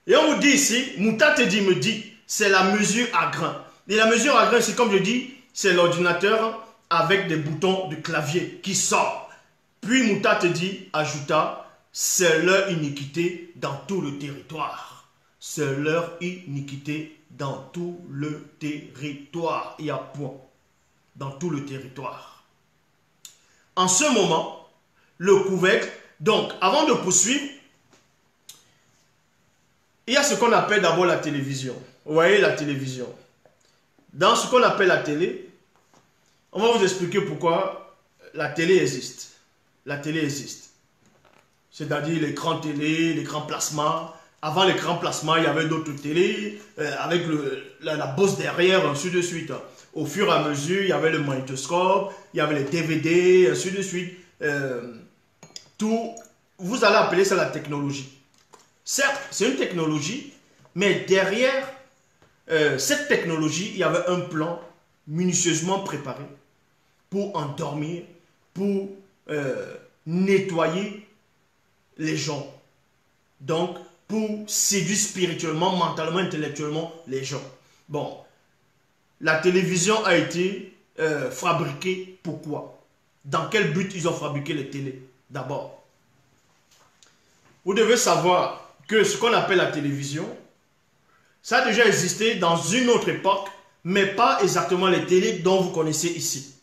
Et on vous dit ici, Moutatedi me dit, c'est la mesure à grain. Et la mesure à grain, c'est comme je dis, c'est l'ordinateur avec des boutons de clavier qui sort. Puis Moutatedi ajouta, c'est leur iniquité dans tout le territoire. C'est leur iniquité dans tout le territoire. Il y a point. Dans tout le territoire. En ce moment, le couvercle, donc avant de poursuivre, il y a ce qu'on appelle d'abord la télévision. Vous voyez la télévision. Dans ce qu'on appelle la télé, on va vous expliquer pourquoi la télé existe. La télé existe. C'est-à-dire l'écran télé, l'écran plasma. Avant l'écran plasma, il y avait d'autres télés avec la bosse derrière, ainsi de suite. Au fur et à mesure, il y avait le magnétoscope, il y avait les DVD, ainsi de suite. Tout, vous allez appeler ça la technologie. Certes, c'est une technologie, mais derrière cette technologie, il y avait un plan minutieusement préparé pour endormir, pour nettoyer les gens. Donc, pour séduire spirituellement, mentalement, intellectuellement les gens. Bon, la télévision a été fabriquée pourquoi? Dans quel but ils ont fabriqué les télés? D'abord, vous devez savoir que ce qu'on appelle la télévision, ça a déjà existé dans une autre époque, mais pas exactement les télés dont vous connaissez ici.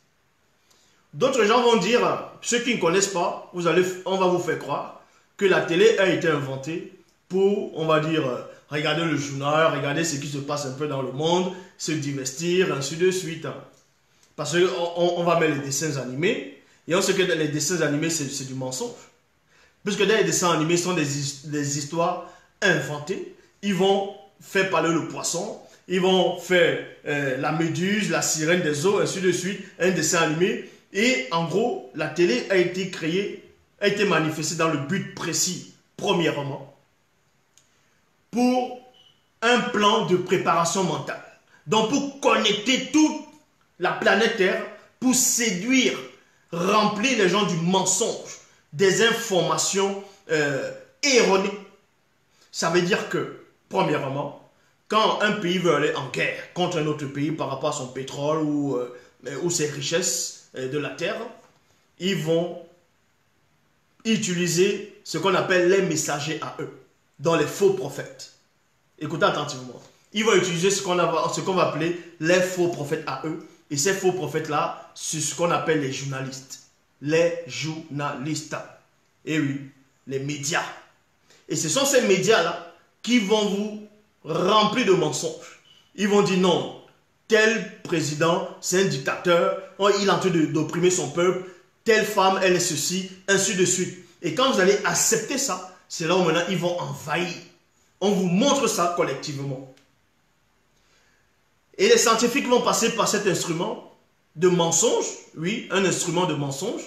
D'autres gens vont dire, ceux qui ne connaissent pas, on va vous faire croire que la télé a été inventée pour, on va dire, regarder le journal, regarder ce qui se passe un peu dans le monde, se divertir, ainsi de suite. Parce qu'on va mettre les dessins animés, et on sait que les dessins animés, c'est du mensonge. Puisque dans les dessins animés, ce sont des histoires inventées. Ils vont faire parler le poisson, ils vont faire la méduse, la sirène des eaux, ainsi de suite, un dessin animé. Et en gros, la télé a été créée, a été manifestée dans le but précis, premièrement, pour un plan de préparation mentale. Donc pour connecter toute la planète Terre, pour séduire, remplir les gens du mensonge, des informations erronées. Ça veut dire que, premièrement, quand un pays veut aller en guerre contre un autre pays par rapport à son pétrole ou ses richesses de la terre, ils vont utiliser ce qu'on appelle les messagers à eux, dans les faux prophètes. Écoutez attentivement. Ils vont utiliser ce qu'on va appeler les faux prophètes à eux. Et ces faux prophètes-là, c'est ce qu'on appelle les journalistes. Les journalistes. Et oui, les médias. Et ce sont ces médias-là qui vont vous remplir de mensonges. Ils vont dire non, tel président, c'est un dictateur, il est en train d'opprimer son peuple, telle femme, elle est ceci, ainsi de suite. Et quand vous allez accepter ça, c'est là où maintenant ils vont envahir. On vous montre ça collectivement. Et les scientifiques vont passer par cet instrument de mensonge, oui, un instrument de mensonge.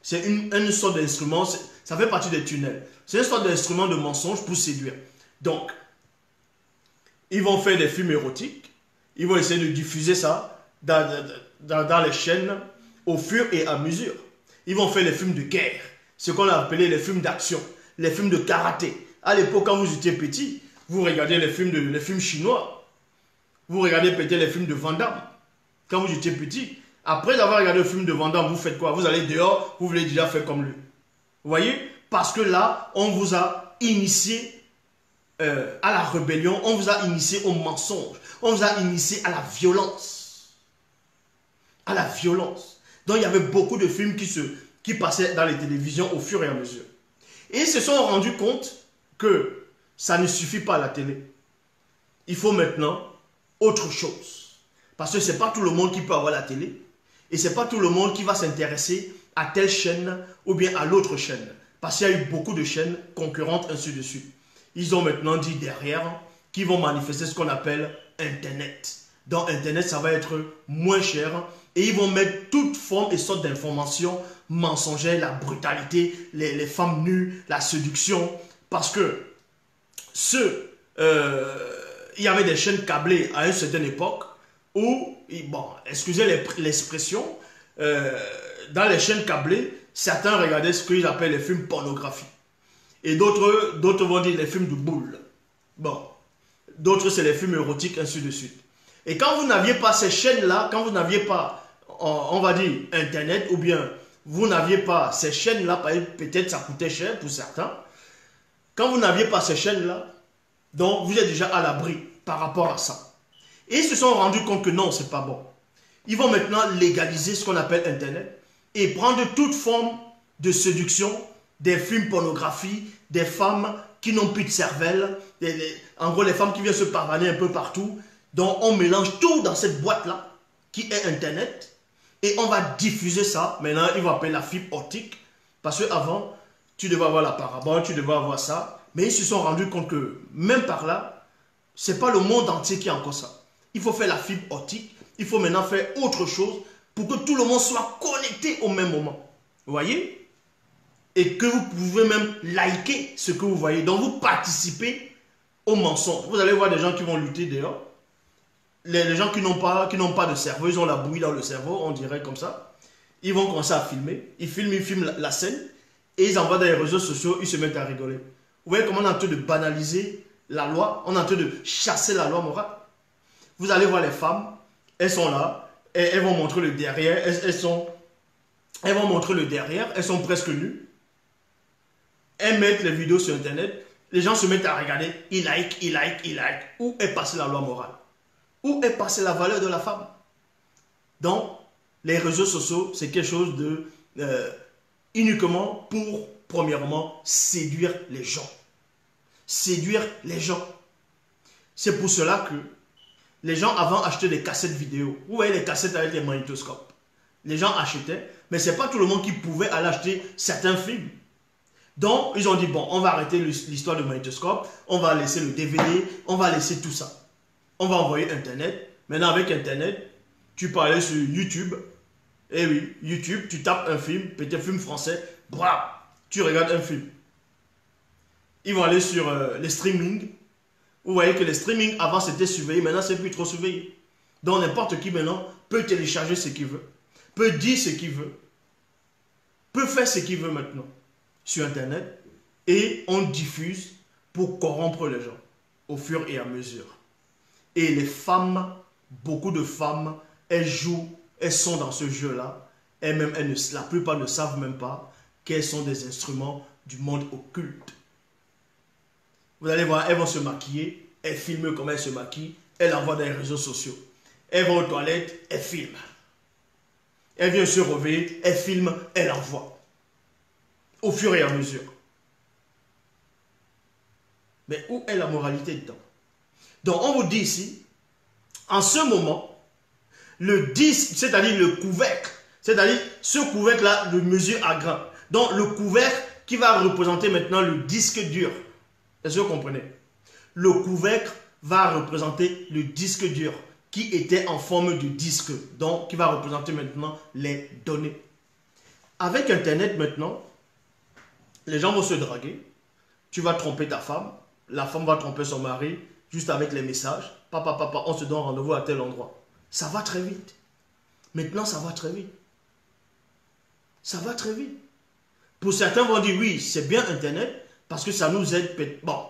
C'est une sorte d'instrument, ça fait partie des tunnels. C'est une sorte d'instrument de mensonge pour séduire. Donc, ils vont faire des films érotiques, ils vont essayer de diffuser ça dans les chaînes au fur et à mesure. Ils vont faire les films de guerre, ce qu'on a appelé les films d'action. les films de karaté. À l'époque, quand vous étiez petit, vous regardez les films chinois. Vous regardez peut-être les films de Van Damme. Quand vous étiez petit. Après avoir regardé le film de Van Damme, vous faites quoi? Vous allez dehors, vous voulez déjà faire comme lui. Vous voyez? Parce que là, on vous a initié à la rébellion, on vous a initié au mensonge, on vous a initié à la violence. À la violence. Donc il y avait beaucoup de films qui passaient dans les télévisions au fur et à mesure. Et ils se sont rendus compte que ça ne suffit pas à la télé. Il faut maintenant autre chose. Parce que ce n'est pas tout le monde qui peut avoir la télé. Et ce n'est pas tout le monde qui va s'intéresser à telle chaîne ou bien à l'autre chaîne. Parce qu'il y a eu beaucoup de chaînes concurrentes, ainsi de suite. Ils ont maintenant dit derrière qu'ils vont manifester ce qu'on appelle Internet. Dans Internet, ça va être moins cher. Et ils vont mettre toute forme et sorte d'informations mensongères, la brutalité, les femmes nues, la séduction. Parce que il y avait des chaînes câblées à une certaine époque où, bon, excusez l'expression, dans les chaînes câblées, certains regardaient ce qu'ils appellent les films pornographiques. Et d'autres vont dire les films de boule. Bon, d'autres c'est les films érotiques, ainsi de suite. Et quand vous n'aviez pas ces chaînes-là, quand vous n'aviez pas, on va dire, Internet, ou bien vous n'aviez pas ces chaînes-là, peut-être ça coûtait cher pour certains, quand vous n'aviez pas ces chaînes-là, donc vous êtes déjà à l'abri par rapport à ça. Et ils se sont rendus compte que non, c'est pas bon. Ils vont maintenant légaliser ce qu'on appelle Internet et prendre toute forme de séduction, des films pornographiques, des femmes qui n'ont plus de cervelle, en gros les femmes qui viennent se pavaner un peu partout. Donc on mélange tout dans cette boîte-là, qui est Internet, et on va diffuser ça. Maintenant, ils vont appeler la fibre optique, parce qu'avant, tu devais avoir la parabole, tu devais avoir ça, mais ils se sont rendus compte que même par là, ce n'est pas le monde entier qui a encore ça. Il faut faire la fibre optique, il faut maintenant faire autre chose pour que tout le monde soit connecté au même moment. Vous voyez? Et que vous pouvez même liker ce que vous voyez. Donc vous participez au mensonge. Vous allez voir des gens qui vont lutter dehors. Les gens qui n'ont pas de cerveau, ils ont la bouillie dans le cerveau, on dirait comme ça. Ils vont commencer à filmer. Ils filment la scène et ils envoient dans les réseaux sociaux, ils se mettent à rigoler. Vous voyez comment on est en train de banaliser la loi, on est en train de chasser la loi morale. Vous allez voir les femmes, elles sont là, et elles vont montrer le derrière, elles vont montrer le derrière, elles sont presque nues. Elles mettent les vidéos sur Internet, les gens se mettent à regarder, ils like. Où est passée la loi morale? Où est passée la valeur de la femme? Donc, les réseaux sociaux, c'est quelque chose de uniquement pour, premièrement, séduire les gens. Séduire les gens. C'est pour cela que les gens avant achetaient des cassettes vidéo. Vous voyez les cassettes avec les magnétoscopes. Les gens achetaient, mais ce n'est pas tout le monde qui pouvait aller acheter certains films. Donc, ils ont dit, bon, on va arrêter l'histoire du magnétoscope, on va laisser le DVD, on va laisser tout ça. On va envoyer Internet. Maintenant, avec Internet, tu peux aller sur YouTube. Eh oui, YouTube, tu tapes un film, peut-être film français, bravo, tu regardes un film. Ils vont aller sur les streamings. Vous voyez que les streamings, avant, c'était surveillé, maintenant, c'est plus trop surveillé. Donc, n'importe qui, maintenant, peut télécharger ce qu'il veut, peut dire ce qu'il veut, peut faire ce qu'il veut maintenant sur Internet, et on diffuse pour corrompre les gens au fur et à mesure. Et les femmes, beaucoup de femmes, elles jouent, elles sont dans ce jeu-là. Elles-mêmes, la plupart ne savent même pas qu'elles sont des instruments du monde occulte. Vous allez voir, elles vont se maquiller, elles filment comment elles se maquillent, elles envoient dans les réseaux sociaux. Elles vont aux toilettes, elles filment. Elles viennent se réveiller, elles filment, elles envoient. Au fur et à mesure. Mais où est la moralité dedans? Donc on vous dit ici, en ce moment, le disque, c'est-à-dire le couvercle, c'est-à-dire ce couvercle-là de mesure à grain. Donc le couvercle qui va représenter maintenant le disque dur. Est-ce que vous comprenez? Le couvercle va représenter le disque dur qui était en forme de disque, donc qui va représenter maintenant les données. Avec Internet maintenant, les gens vont se draguer, tu vas tromper ta femme, la femme va tromper son mari, juste avec les messages, papa, on se donne rendez-vous à tel endroit. Ça va très vite. Maintenant, ça va très vite. Ça va très vite. Pour certains vont dire, oui, c'est bien Internet, Parce que ça nous aide. Bon,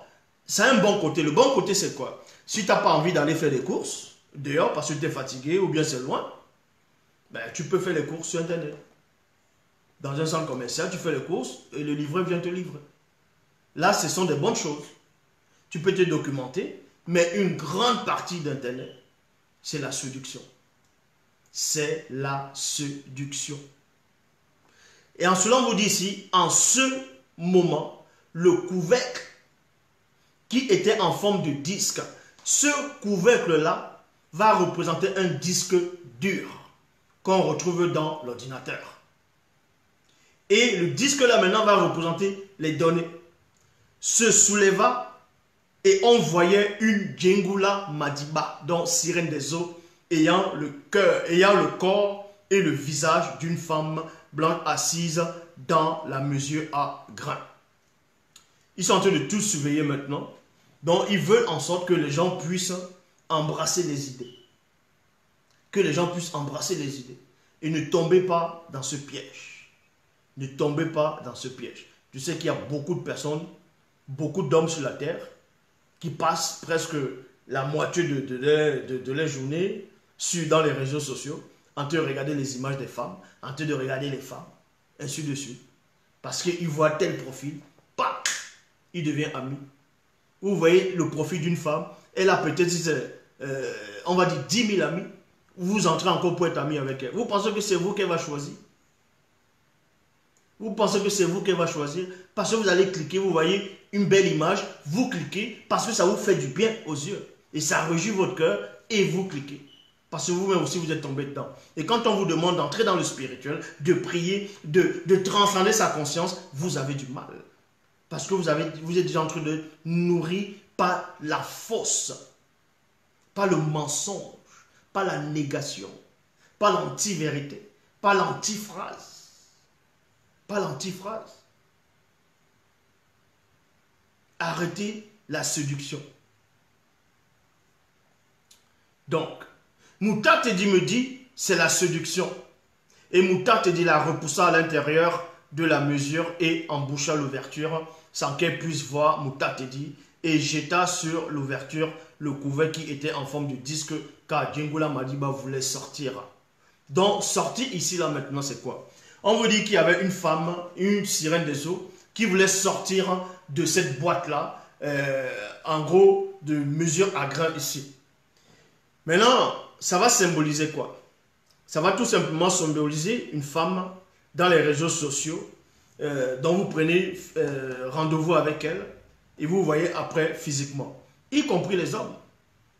c'est un bon côté. Le bon côté, c'est quoi? Si tu n'as pas envie d'aller faire des courses dehors parce que tu es fatigué ou bien c'est loin, ben, tu peux faire les courses sur Internet. Dans un centre commercial, tu fais les courses et le livreur vient te livrer. Là, ce sont des bonnes choses. Tu peux te documenter, mais une grande partie d'Internet, c'est la séduction. C'est la séduction. Et en cela, on vous dit ici, en ce moment, le couvercle qui était en forme de disque, ce couvercle-là va représenter un disque dur qu'on retrouve dans l'ordinateur. Et le disque-là maintenant va représenter les données. Se souleva et on voyait une Djengula Madiba, donc sirène des eaux, ayant le corps et le visage d'une femme blanche assise dans la mesure à grains. Ils sont en train de tout surveiller maintenant. Donc ils veulent en sorte que les gens puissent embrasser les idées. Que les gens puissent embrasser les idées. Et ne tombez pas dans ce piège. Ne tombez pas dans ce piège. Je sais qu'il y a beaucoup de personnes, beaucoup d'hommes sur la terre qui passent presque la moitié de leur journée dans les réseaux sociaux en train de regarder les images des femmes, en train de regarder les femmes, ainsi de suite. Parce qu'ils voient tel profil, paf, il devient ami. Vous voyez le profil d'une femme, elle a peut-être, on va dire 10 000 amis, vous entrez encore pour être ami avec elle. Vous pensez que c'est vous qu'elle va choisir? Vous pensez que c'est vous qu'elle va choisir? Parce que vous allez cliquer, vous voyez une belle image, vous cliquez parce que ça vous fait du bien aux yeux. Et ça réjouit votre cœur et vous cliquez. Parce que vous-même aussi vous êtes tombé dedans. Et quand on vous demande d'entrer dans le spirituel, de prier, de transcender sa conscience, vous avez du mal. Parce que vous êtes déjà en train de nourrir par la fausse, pas le mensonge, pas la négation, pas l'anti-vérité, pas l'antiphrase. Pas l'antiphrase. Arrêtez la séduction. Donc, Mouta me dit, c'est la séduction. Et Mouta la repoussa à l'intérieur de la mesure et emboucha l'ouverture sans qu'elle puisse voir, Mouta et jeta sur l'ouverture le couvert qui était en forme de disque car Djengula Madiba voulait sortir. Donc, sortir ici, là, maintenant, c'est quoi? On vous dit qu'il y avait une femme, une sirène des eaux, qui voulait sortir de cette boîte-là, en gros, de mesure à grain ici. Maintenant, ça va symboliser quoi? Ça va tout simplement symboliser une femme dans les réseaux sociaux, dont vous prenez rendez-vous avec elle, et vous voyez après physiquement, y compris les hommes.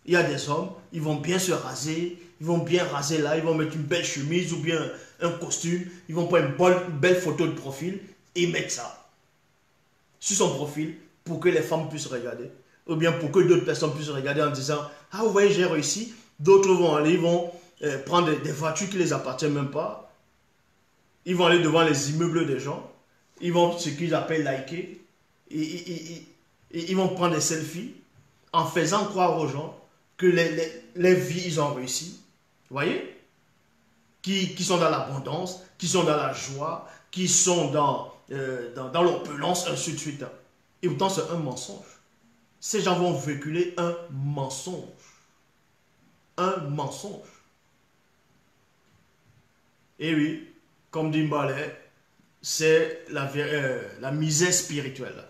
Il y a des hommes, ils vont bien se raser, ils vont bien raser là, ils vont mettre une belle chemise ou bien un costume, ils vont prendre une belle photo de profil et mettre ça sur son profil pour que les femmes puissent regarder. Ou bien pour que d'autres personnes puissent regarder en disant « Ah, vous voyez, j'ai réussi ». D'autres vont aller, ils vont prendre des voitures qui ne les appartiennent même pas. Ils vont aller devant les immeubles des gens. Ils vont, ce qu'ils appellent liker. Et ils vont prendre des selfies en faisant croire aux gens que les vies, ils ont réussi. Vous voyez? Qui sont dans l'abondance, qui sont dans la joie, qui sont dans l'opulence, ainsi de suite. Et pourtant, c'est un mensonge. Ces gens vont véhiculer un mensonge. Un mensonge. Et oui, comme dit Mbalé, c'est la misère spirituelle.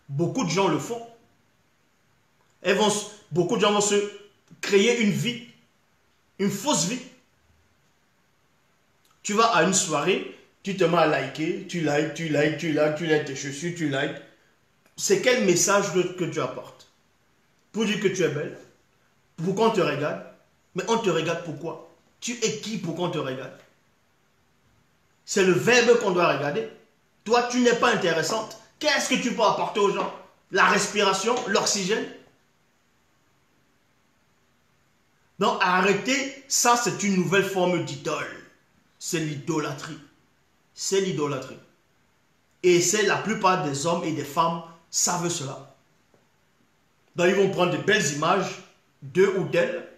Beaucoup de gens le font. Beaucoup de gens vont se créer une vie, une fausse vie. Tu vas à une soirée, tu te mets à liker, tu likes tes chaussures, tu likes. C'est quel message que tu apportes? Pour dire que tu es belle? Pourquoi on te regarde? Mais on te regarde pourquoi? Tu es qui pour qu'on te regarde? C'est le verbe qu'on doit regarder. Toi, tu n'es pas intéressante. Qu'est-ce que tu peux apporter aux gens? La respiration, l'oxygène? Donc, arrêtez, ça c'est une nouvelle forme d'idole. C'est l'idolâtrie. C'est l'idolâtrie. Et c'est la plupart des hommes et des femmes savent cela. Donc, ils vont prendre de belles images d'eux ou d'elles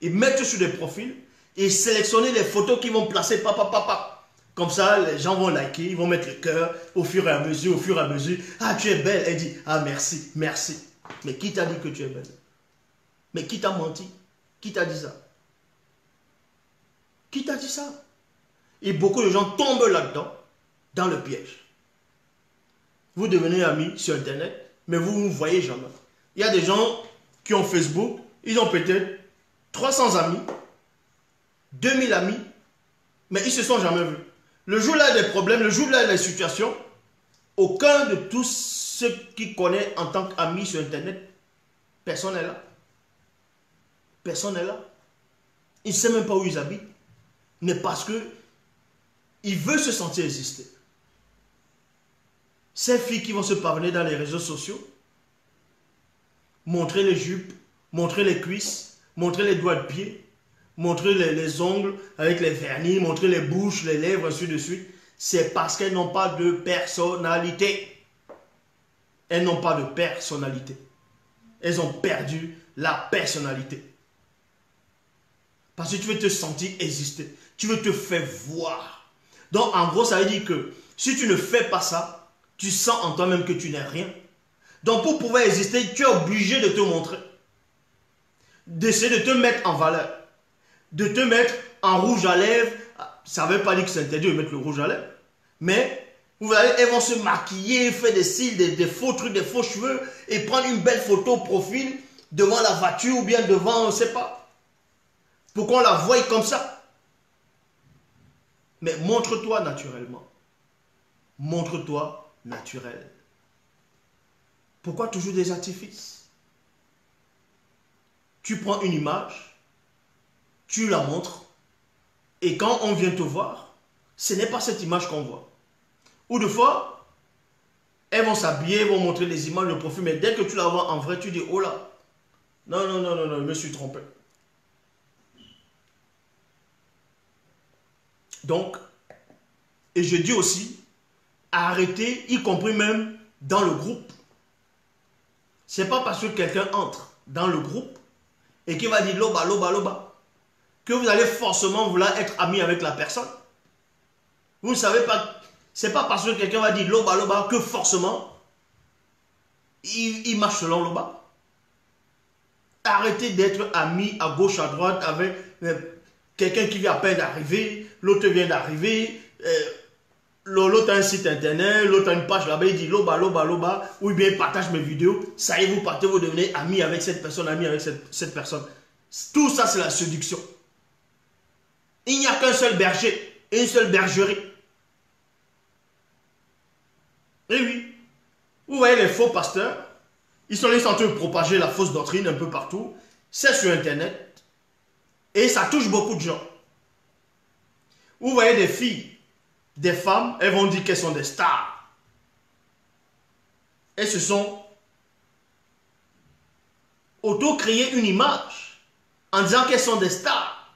et mettre sur des profils et sélectionner les photos qu'ils vont placer, Comme ça, les gens vont liker, ils vont mettre le cœur au fur et à mesure, au fur et à mesure. Ah, tu es belle. Elle dit, ah, merci, merci. Mais qui t'a dit que tu es belle? Mais qui t'a menti? Qui t'a dit ça? Qui t'a dit ça? Et beaucoup de gens tombent là-dedans, dans le piège. Vous devenez amis sur Internet, mais vous ne voyez jamais. Il y a des gens qui ont Facebook, ils ont peut-être 300 amis, 2000 amis, mais ils ne se sont jamais vus. Le jour là des problèmes, le jour là des situations, aucun de tous ceux qui connaissent en tant qu'amis sur Internet, personne n'est là. Personne n'est là. Il ne sait même pas où ils habitent. Mais parce que il veut se sentir exister. Ces filles qui vont se parvenir dans les réseaux sociaux, montrer les jupes, montrer les cuisses, montrer les doigts de pied, montrer les ongles avec les vernis, montrer les bouches, les lèvres, ainsi de suite, c'est parce qu'elles n'ont pas de personnalité. Elles n'ont pas de personnalité. Elles ont perdu la personnalité. Parce que tu veux te sentir exister. Tu veux te faire voir. Donc, en gros, ça veut dire que si tu ne fais pas ça, tu sens en toi-même que tu n'es rien. Donc, pour pouvoir exister, tu es obligé de te montrer. D'essayer de te mettre en valeur. De te mettre en rouge à lèvres. Ça ne veut pas dire que c'est interdit de mettre le rouge à lèvres. Mais, vous voyez, elles vont se maquiller, faire des cils, des faux trucs, des faux cheveux, et prendre une belle photo profil devant la voiture ou bien devant, on ne sait pas. Pour qu'on la voie comme ça. Mais montre-toi naturellement. Montre-toi naturel. Pourquoi toujours des artifices? Tu prends une image, tu la montres, et quand on vient te voir, ce n'est pas cette image qu'on voit. Ou des fois, elles vont s'habiller, elles vont montrer les images de profil, mais dès que tu la vois en vrai, tu dis, oh là, non, non, non, non, non, je me suis trompé. Donc, et je dis aussi, arrêtez, y compris même dans le groupe. Ce n'est pas parce que quelqu'un entre dans le groupe et qu'il va dire loba, loba, loba, que vous allez forcément vouloir être ami avec la personne. Vous ne savez pas, ce n'est pas parce que quelqu'un va dire loba, loba que forcément il marche selon loba. Arrêtez d'être ami à gauche, à droite avec quelqu'un qui vient à peine d'arriver, l'autre vient d'arriver, l'autre a un site internet, l'autre a une page là-bas, il dit loba, loba, loba, ou bien il partage mes vidéos, ça y est, vous partez, vous devenez ami avec cette personne, ami avec cette personne. Tout ça, c'est la séduction. Il n'y a qu'un seul berger, une seule bergerie. Et oui, vous voyez les faux pasteurs, ils sont en train de propager la fausse doctrine un peu partout, c'est sur internet, et ça touche beaucoup de gens. Vous voyez des filles, des femmes, elles vont dire qu'elles sont des stars. Elles se sont auto-créées une image en disant qu'elles sont des stars.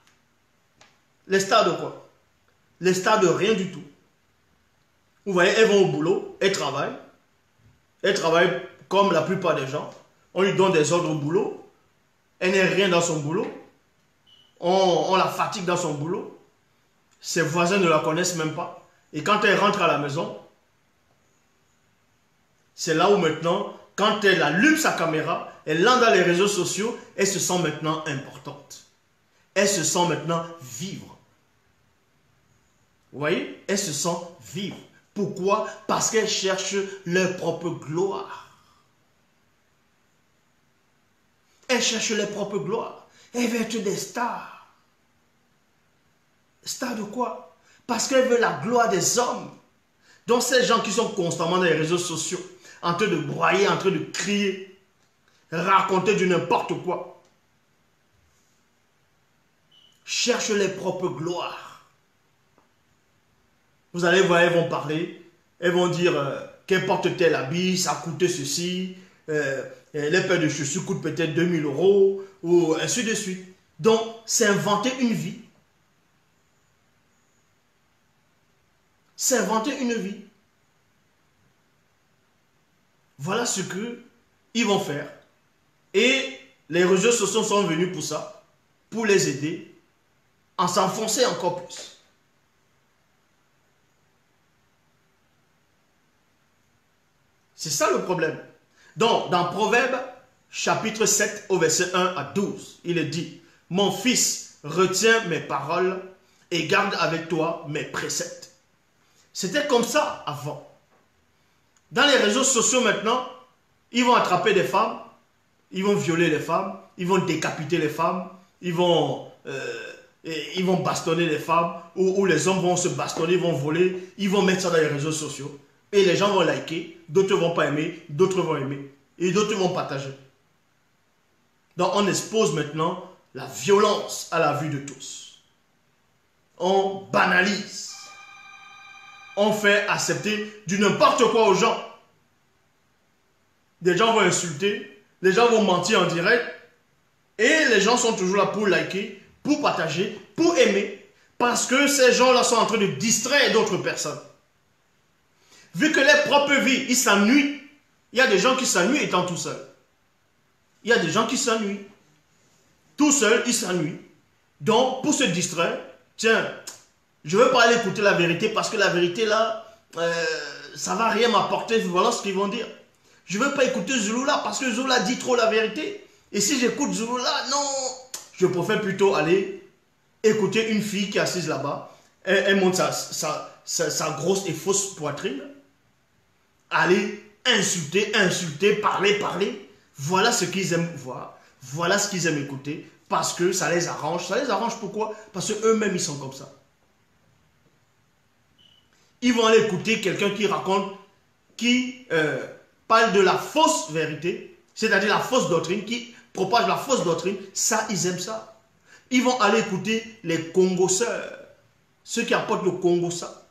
Les stars de quoi? Les stars de rien du tout. Vous voyez, elles vont au boulot, elles travaillent. Elles travaillent comme la plupart des gens. On lui donne des ordres au boulot. Elle n'est rien dans son boulot. On la fatigue dans son boulot. Ses voisins ne la connaissent même pas. Et quand elle rentre à la maison, c'est là où maintenant, quand elle allume sa caméra, elle lance dans les réseaux sociaux, elle se sent maintenant importante. Elle se sent maintenant vivre. Vous voyez? Elle se sent vivre. Pourquoi? Parce qu'elle cherche leur propre gloire. Elle cherche leur propre gloire. Elle veut être des stars. Stars de quoi? Parce qu'elle veut la gloire des hommes. Donc ces gens qui sont constamment dans les réseaux sociaux, en train de broyer, en train de crier, raconter du n'importe quoi, cherchent les propres gloires. Vous allez voir, elles vont parler, elles vont dire qu'elle porte tel habit, ça a coûté ceci, les paires de chaussures coûtent peut-être 2000 €, ou ainsi de suite. Donc, c'est inventer une vie. C'est inventer une vie. Voilà ce qu'ils vont faire. Et les réseaux sociaux sont venus pour ça, pour les aider, à s'enfoncer encore plus. C'est ça le problème. Donc, dans Proverbe, chapitre 7, au verset 1 à 12, il est dit, « Mon fils, retiens mes paroles et garde avec toi mes préceptes. » C'était comme ça avant. Dans les réseaux sociaux maintenant, ils vont attraper des femmes, ils vont violer les femmes, ils vont décapiter les femmes, ils vont bastonner les femmes, ou les hommes vont se bastonner, ils vont voler, ils vont mettre ça dans les réseaux sociaux. Et les gens vont liker, d'autres ne vont pas aimer, d'autres vont aimer, et d'autres vont partager. Donc on expose maintenant la violence à la vue de tous. On banalise. On fait accepter du n'importe quoi aux gens. Des gens vont insulter, les gens vont mentir en direct, et les gens sont toujours là pour liker, pour partager, pour aimer, parce que ces gens-là sont en train de distraire d'autres personnes. Vu que les propres vies, ils s'ennuient, il y a des gens qui s'ennuient étant tout seuls. Il y a des gens qui s'ennuient. Tout seul, ils s'ennuient. Donc, pour se distraire, tiens, je ne veux pas aller écouter la vérité parce que la vérité là, ça ne va rien m'apporter. Voilà ce qu'ils vont dire. Je ne veux pas écouter Zulula parce que Zulula dit trop la vérité. Et si j'écoute Zulula, non, je préfère plutôt aller écouter une fille qui est assise là-bas. Elle monte sa grosse et fausse poitrine. Aller insulter, parler. Voilà ce qu'ils aiment voir. Voilà ce qu'ils aiment écouter. Parce que ça les arrange. Ça les arrange pourquoi? Parce qu'eux-mêmes, ils sont comme ça. Ils vont aller écouter quelqu'un qui raconte, qui parle de la fausse vérité, c'est-à-dire la fausse doctrine, qui propage la fausse doctrine. Ça, ils aiment ça. Ils vont aller écouter les Congoseurs, ceux qui apportent le Congo ça.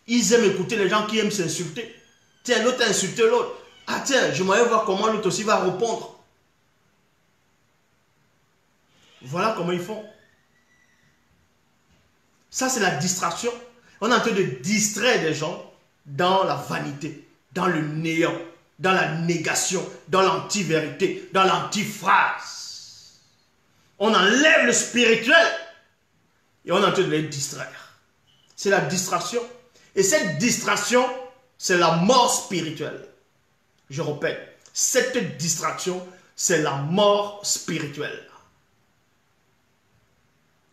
Ils aiment écouter les gens qui aiment s'insulter. Tiens, l'autre a insulté l'autre. Ah tiens, je m'aimerais voir comment l'autre aussi va répondre. Voilà comment ils font. Ça, c'est la distraction. On est en train de distraire les gens dans la vanité, dans le néant, dans la négation, dans l'anti-vérité, dans l'anti-phrase. On enlève le spirituel et on est en train de les distraire. C'est la distraction. Et cette distraction, c'est la mort spirituelle. Je répète, cette distraction, c'est la mort spirituelle.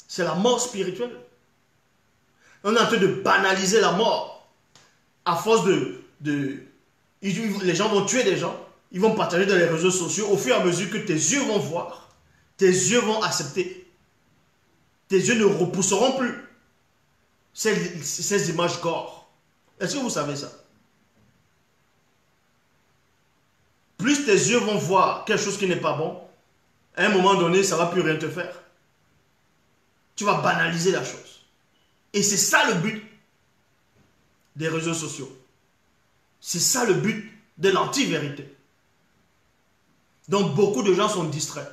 C'est la mort spirituelle. On est en train de banaliser la mort. À force les gens vont tuer des gens. Ils vont partager dans les réseaux sociaux. Au fur et à mesure que tes yeux vont voir, tes yeux vont accepter. Tes yeux ne repousseront plus ces images gore. Est-ce que vous savez ça? Plus tes yeux vont voir quelque chose qui n'est pas bon, à un moment donné, ça ne va plus rien te faire. Tu vas banaliser la chose. Et c'est ça le but des réseaux sociaux. C'est ça le but de l'anti-vérité. Donc beaucoup de gens sont distraits.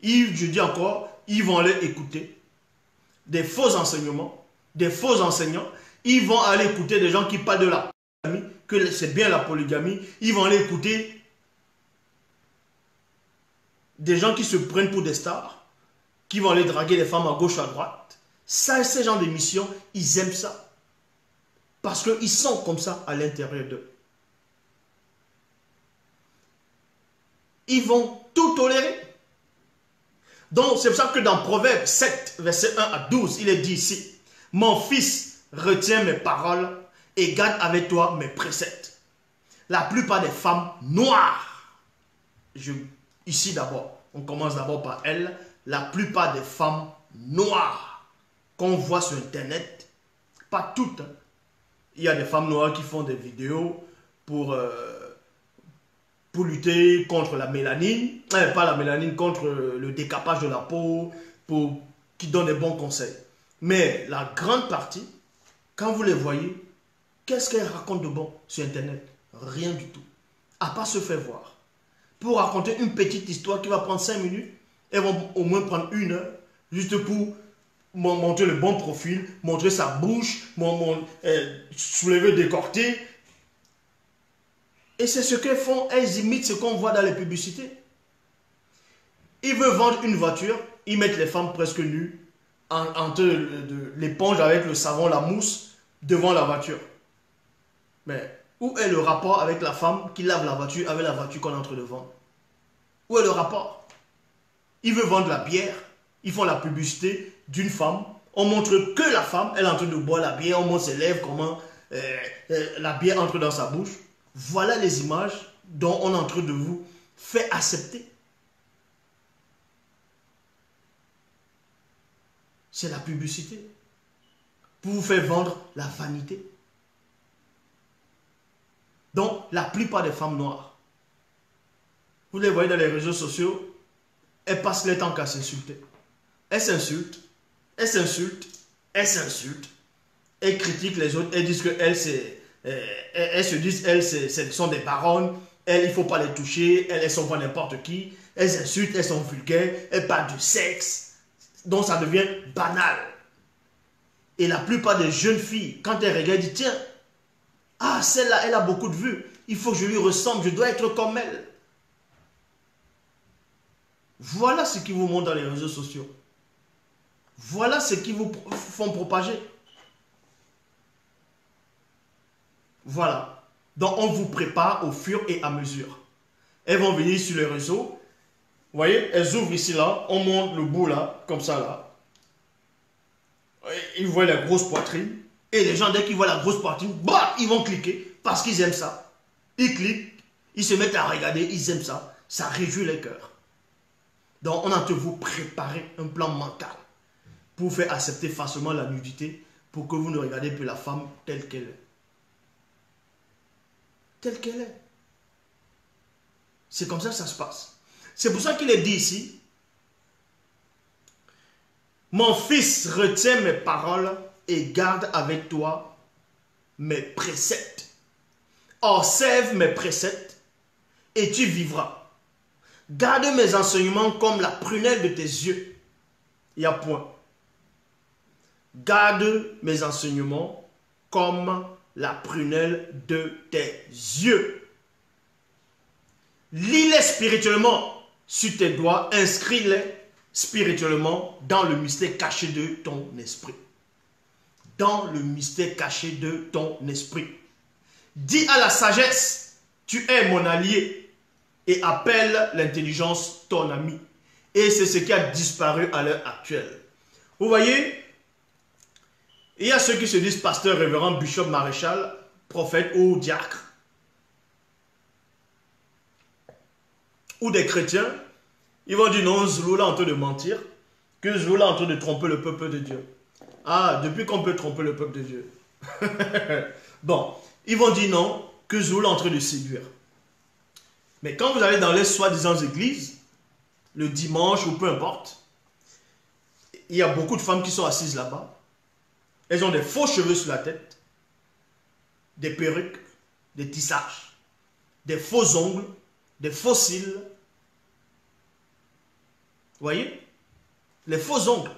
Je dis encore, ils vont aller écouter des faux enseignements, des faux enseignants. Ils vont aller écouter des gens qui parlent de la polygamie, que c'est bien la polygamie. Ils vont aller écouter des gens qui se prennent pour des stars, qui vont aller draguer les femmes à gauche, à droite. Ça, ces gens d'émission, ils aiment ça. Parce qu'ils sont comme ça à l'intérieur d'eux. Ils vont tout tolérer. Donc, c'est pour ça que dans Proverbe 7, verset 1 à 12, il est dit ici, « Mon fils, retiens mes paroles et garde avec toi mes préceptes. » La plupart des femmes noires, ici d'abord, on commence d'abord par elles, la plupart des femmes noires qu'on voit sur Internet, pas toutes, hein. Il y a des femmes noires qui font des vidéos pour lutter contre la mélanine, pas la mélanine, contre le décapage de la peau, qui donnent des bons conseils. Mais la grande partie, quand vous les voyez, qu'est-ce qu'elles racontent de bon sur Internet? Rien du tout. À part se faire voir. Pour raconter une petite histoire qui va prendre 5 minutes, elles vont au moins prendre 1 heure, juste pour montrer le bon profil, montrer sa bouche, soulever, décorter. Et c'est ce qu'elles font, elles imitent ce qu'on voit dans les publicités. Ils veulent vendre une voiture, ils mettent les femmes presque nues, entre l'éponge avec le savon, la mousse, devant la voiture. Mais Où est le rapport avec la femme qui lave la voiture avec la voiture qu'on est en train de vendre? Où est le rapport? Il veut vendre la bière. Ils font la publicité d'une femme. On montre que la femme, elle est en train de boire la bière. On montre ses lèvres, comment la bière entre dans sa bouche. Voilà les images dont on est en train de vous faire accepter. C'est la publicité. Pour vous faire vendre la vanité. Donc, la plupart des femmes noires, vous les voyez dans les réseaux sociaux, elles passent leur temps qu'à s'insulter. Elles s'insultent, elles s'insultent, elles s'insultent. Elles critiquent les autres, elles disent qu'elles se disent, elles, ce sont des baronnes, elles, il ne faut pas les toucher, elles sont pas n'importe qui, elles insultent, elles sont vulgaires, elles parlent du sexe. Donc, ça devient banal. Et la plupart des jeunes filles, quand elles regardent, disent, tiens, ah, celle-là, elle a beaucoup de vues. Il faut que je lui ressemble, je dois être comme elle. Voilà ce qui vous montre dans les réseaux sociaux. Voilà ce qui vous font propager. Voilà. Donc, on vous prépare au fur et à mesure. Elles vont venir sur les réseaux. Vous voyez, elles ouvrent ici, là. On monte le bout, là, comme ça, là. Ils voient la grosse poitrine. Et les gens, dès qu'ils voient la grosse poitrine, bah, ils vont cliquer parce qu'ils aiment ça. Ils cliquent, ils se mettent à regarder, ils aiment ça. Ça réjouit les cœurs. Donc, on a de vous préparer un plan mental pour faire accepter facilement la nudité, pour que vous ne regardez plus la femme telle qu'elle est. Telle qu'elle est. C'est comme ça que ça se passe. C'est pour ça qu'il est dit ici, mon fils, retiens mes paroles et garde avec toi mes préceptes. Observe mes préceptes et tu vivras. Garde mes enseignements comme la prunelle de tes yeux. Il y a point. Garde mes enseignements comme la prunelle de tes yeux. Lis-les spirituellement sur tes doigts. Inscris-les spirituellement dans le mystère caché de ton esprit. Dans le mystère caché de ton esprit. Dis à la sagesse, tu es mon allié, et appelle l'intelligence ton ami. Et c'est ce qui a disparu à l'heure actuelle. Vous voyez, il y a ceux qui se disent pasteur, révérend, bishop, maréchal, prophète ou diacre. Ou des chrétiens, ils vont dire non, Zoulou là en train de mentir, que Zoulou là en train de tromper le peuple de Dieu. Ah, depuis qu'on peut tromper le peuple de Dieu. Bon, ils vont dire non, que Zoulou là en train de séduire. Mais quand vous allez dans les soi-disant églises, le dimanche ou peu importe, il y a beaucoup de femmes qui sont assises là-bas. Elles ont des faux cheveux sur la tête, des perruques, des tissages, des faux ongles, des faux cils. Vous voyez? Les faux ongles,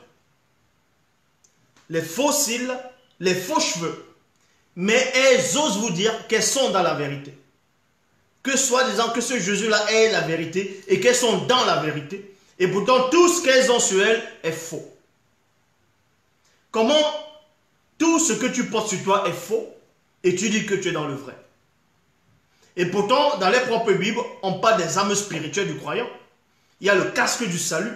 les faux cils, les faux cheveux. Mais elles osent vous dire qu'elles sont dans la vérité. Que soi-disant que ce Jésus-là est la vérité et qu'elles sont dans la vérité. Et pourtant, tout ce qu'elles ont sur elles est faux. Comment tout ce que tu portes sur toi est faux et tu dis que tu es dans le vrai? Et pourtant, dans les propres Bibles, on parle des âmes spirituelles du croyant. Il y a le casque du salut.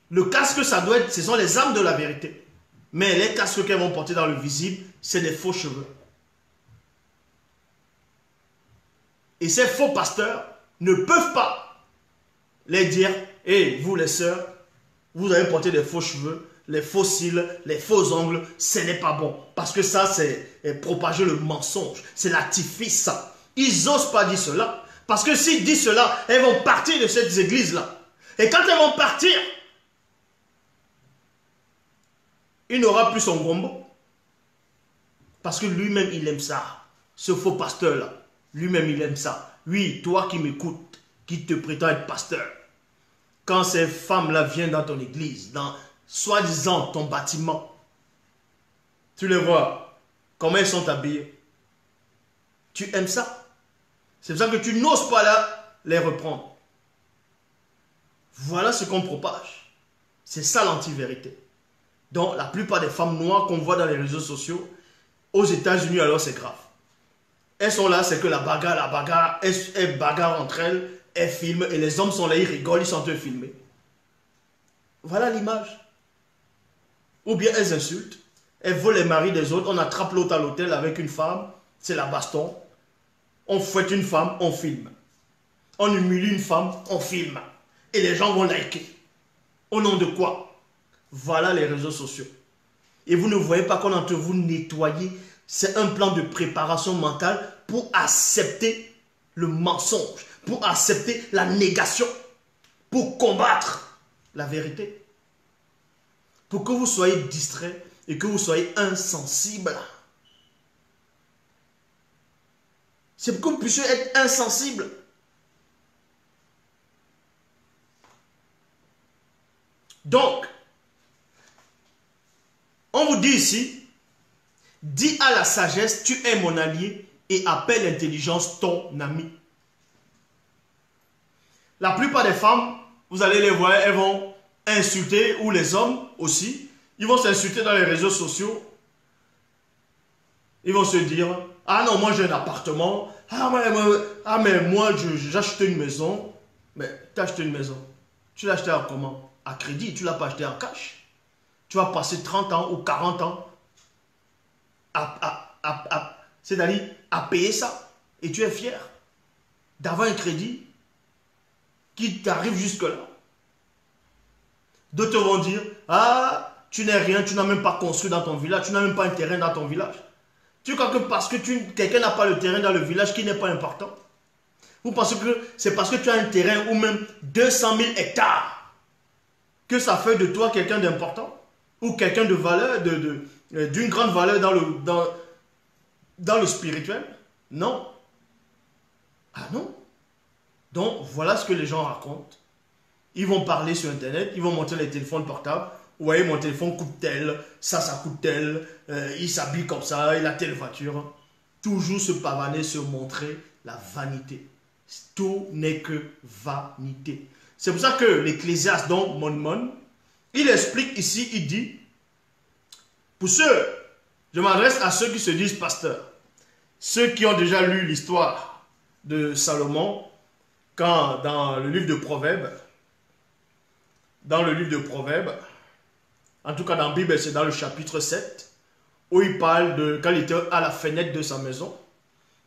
Le casque, ça doit être, ce sont les âmes de la vérité. Mais les casques qu'elles vont porter dans le visible, c'est des faux cheveux. Et ces faux pasteurs ne peuvent pas les dire, hé, vous les sœurs, vous avez porté des faux cheveux, les faux cils, les faux ongles, ce n'est pas bon. Parce que ça, c'est propager le mensonge. C'est l'artifice, ça. Ils n'osent pas dire cela. Parce que s'ils disent cela, elles vont partir de cette église-là. Et quand elles vont partir, il n'aura plus son gombo. Parce que lui-même, il aime ça. Ce faux pasteur-là. Lui-même, il aime ça. Oui, toi qui m'écoutes, qui te prétends être pasteur, quand ces femmes-là viennent dans ton église, dans soi-disant ton bâtiment, tu les vois, comment elles sont habillées. Tu aimes ça. C'est pour ça que tu n'oses pas là les reprendre. Voilà ce qu'on propage. C'est ça l'anti-vérité. Donc, la plupart des femmes noires qu'on voit dans les réseaux sociaux, aux États-Unis, alors c'est grave. Elles sont là, c'est que la bagarre, elles bagarrent entre elles, elles filment et les hommes sont là, ils rigolent, ils sont en train de filmer. Voilà l'image. Ou bien elles insultent, elles volent les maris des autres, on attrape l'autre à l'hôtel avec une femme, c'est la baston. On fouette une femme, on filme. On humilie une femme, on filme. Et les gens vont liker. Au nom de quoi? Voilà les réseaux sociaux. Et vous ne voyez pas qu'on est en train de vous nettoyer. C'est un plan de préparation mentale pour accepter le mensonge, pour accepter la négation, pour combattre la vérité. Pour que vous soyez distrait et que vous soyez insensible. C'est pour que vous puissiez être insensible. Donc, on vous dit ici, dis à la sagesse, tu es mon allié, et appelle l'intelligence ton ami. La plupart des femmes, vous allez les voir, elles vont insulter, ou les hommes aussi, ils vont s'insulter dans les réseaux sociaux. Ils vont se dire, ah non, moi j'ai un appartement, mais moi j'ai acheté une maison. Mais tu as acheté une maison, tu l'as acheté en comment? À crédit, tu ne l'as pas acheté en cash. Tu vas passer 30 ans ou 40 ans c'est-à-dire à payer ça. Et tu es fier d'avoir un crédit qui t'arrive jusque-là. D'autres vont dire, ah, tu n'es rien, tu n'as même pas construit dans ton village, tu n'as même pas un terrain dans ton village. Tu crois que parce que quelqu'un n'a pas le terrain dans le village qui n'est pas important? Vous pensez que c'est parce que tu as un terrain ou même 200 000 hectares que ça fait de toi quelqu'un d'important? Ou quelqu'un de valeur, d'une grande valeur dans le spirituel? Non. Ah non. Donc, voilà ce que les gens racontent. Ils vont parler sur Internet, ils vont montrer les téléphones portables. Vous voyez, mon téléphone coûte tel, ça coûte tel, il s'habille comme ça, il a telle voiture. Toujours se pavaner, se montrer la vanité. Tout n'est que vanité. C'est pour ça que l'Ecclésiaste, donc Mon, il explique ici, il dit, pour ceux, je m'adresse à ceux qui se disent pasteurs, ceux qui ont déjà lu l'histoire de Salomon, quand dans le livre de Proverbes, en tout cas dans la Bible, c'est dans le chapitre 7, où il parle de quand il était à la fenêtre de sa maison,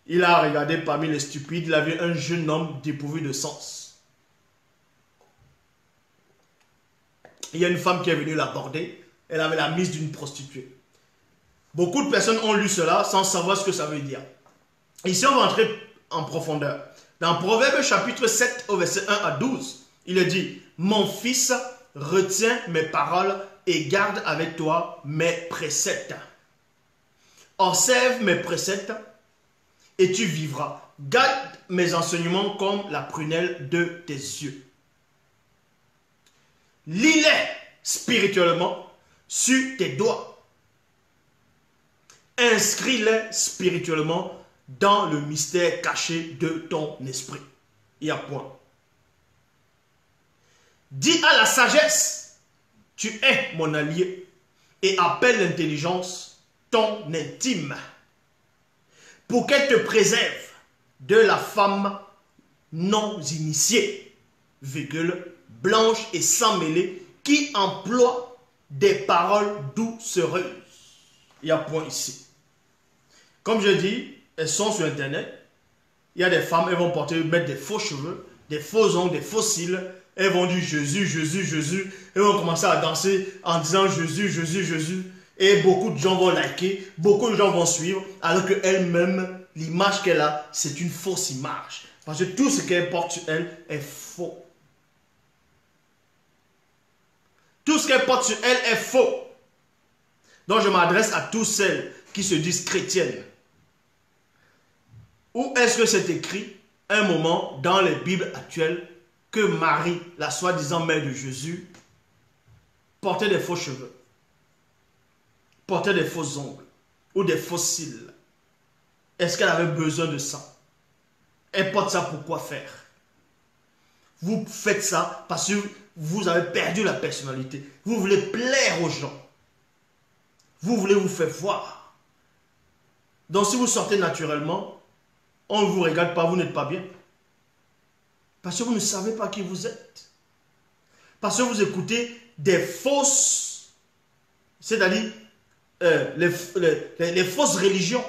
il a regardé parmi les stupides, il a vu un jeune homme dépourvu de sens. Il y a une femme qui est venue l'aborder, elle avait la mise d'une prostituée. Beaucoup de personnes ont lu cela sans savoir ce que ça veut dire. Ici, on va entrer en profondeur. Dans Proverbe chapitre 7, au verset 1 à 12, il est dit, « Mon fils, retiens mes paroles et garde avec toi mes préceptes. Observe mes préceptes et tu vivras. Garde mes enseignements comme la prunelle de tes yeux. Lis-les spirituellement sur tes doigts. Inscris-les spirituellement dans le mystère caché de ton esprit. » Il y a point. Dis à la sagesse, tu es mon allié, et appelle l'intelligence ton intime, pour qu'elle te préserve de la femme non initiée, blanche et sans mêlée, qui emploie des paroles doucereuses. Il y a point ici. Comme je dis, elles sont sur Internet. Il y a des femmes, elles vont mettre des faux cheveux, des faux ongles, des faux cils. Elles vont dire Jésus, Jésus, Jésus. Elles vont commencer à danser en disant Jésus, Jésus, Jésus. Et beaucoup de gens vont liker, beaucoup de gens vont suivre, alors qu'elle-même, l'image qu'elle a, c'est une fausse image. Parce que tout ce qu'elle porte sur elle est faux. Tout ce qu'elle porte sur elle est faux. Donc je m'adresse à toutes celles qui se disent chrétiennes. Où est-ce que c'est écrit un moment dans les Bibles actuelles que Marie, la soi-disant mère de Jésus, portait des faux cheveux, portait des faux ongles ou des faux cils? Est-ce qu'elle avait besoin de ça? Elle porte ça pour quoi faire? Vous faites ça parce que vous avez perdu la personnalité. Vous voulez plaire aux gens. Vous voulez vous faire voir. Donc si vous sortez naturellement, on ne vous regarde pas, vous n'êtes pas bien. Parce que vous ne savez pas qui vous êtes. Parce que vous écoutez des fausses, c'est-à-dire les fausses religions.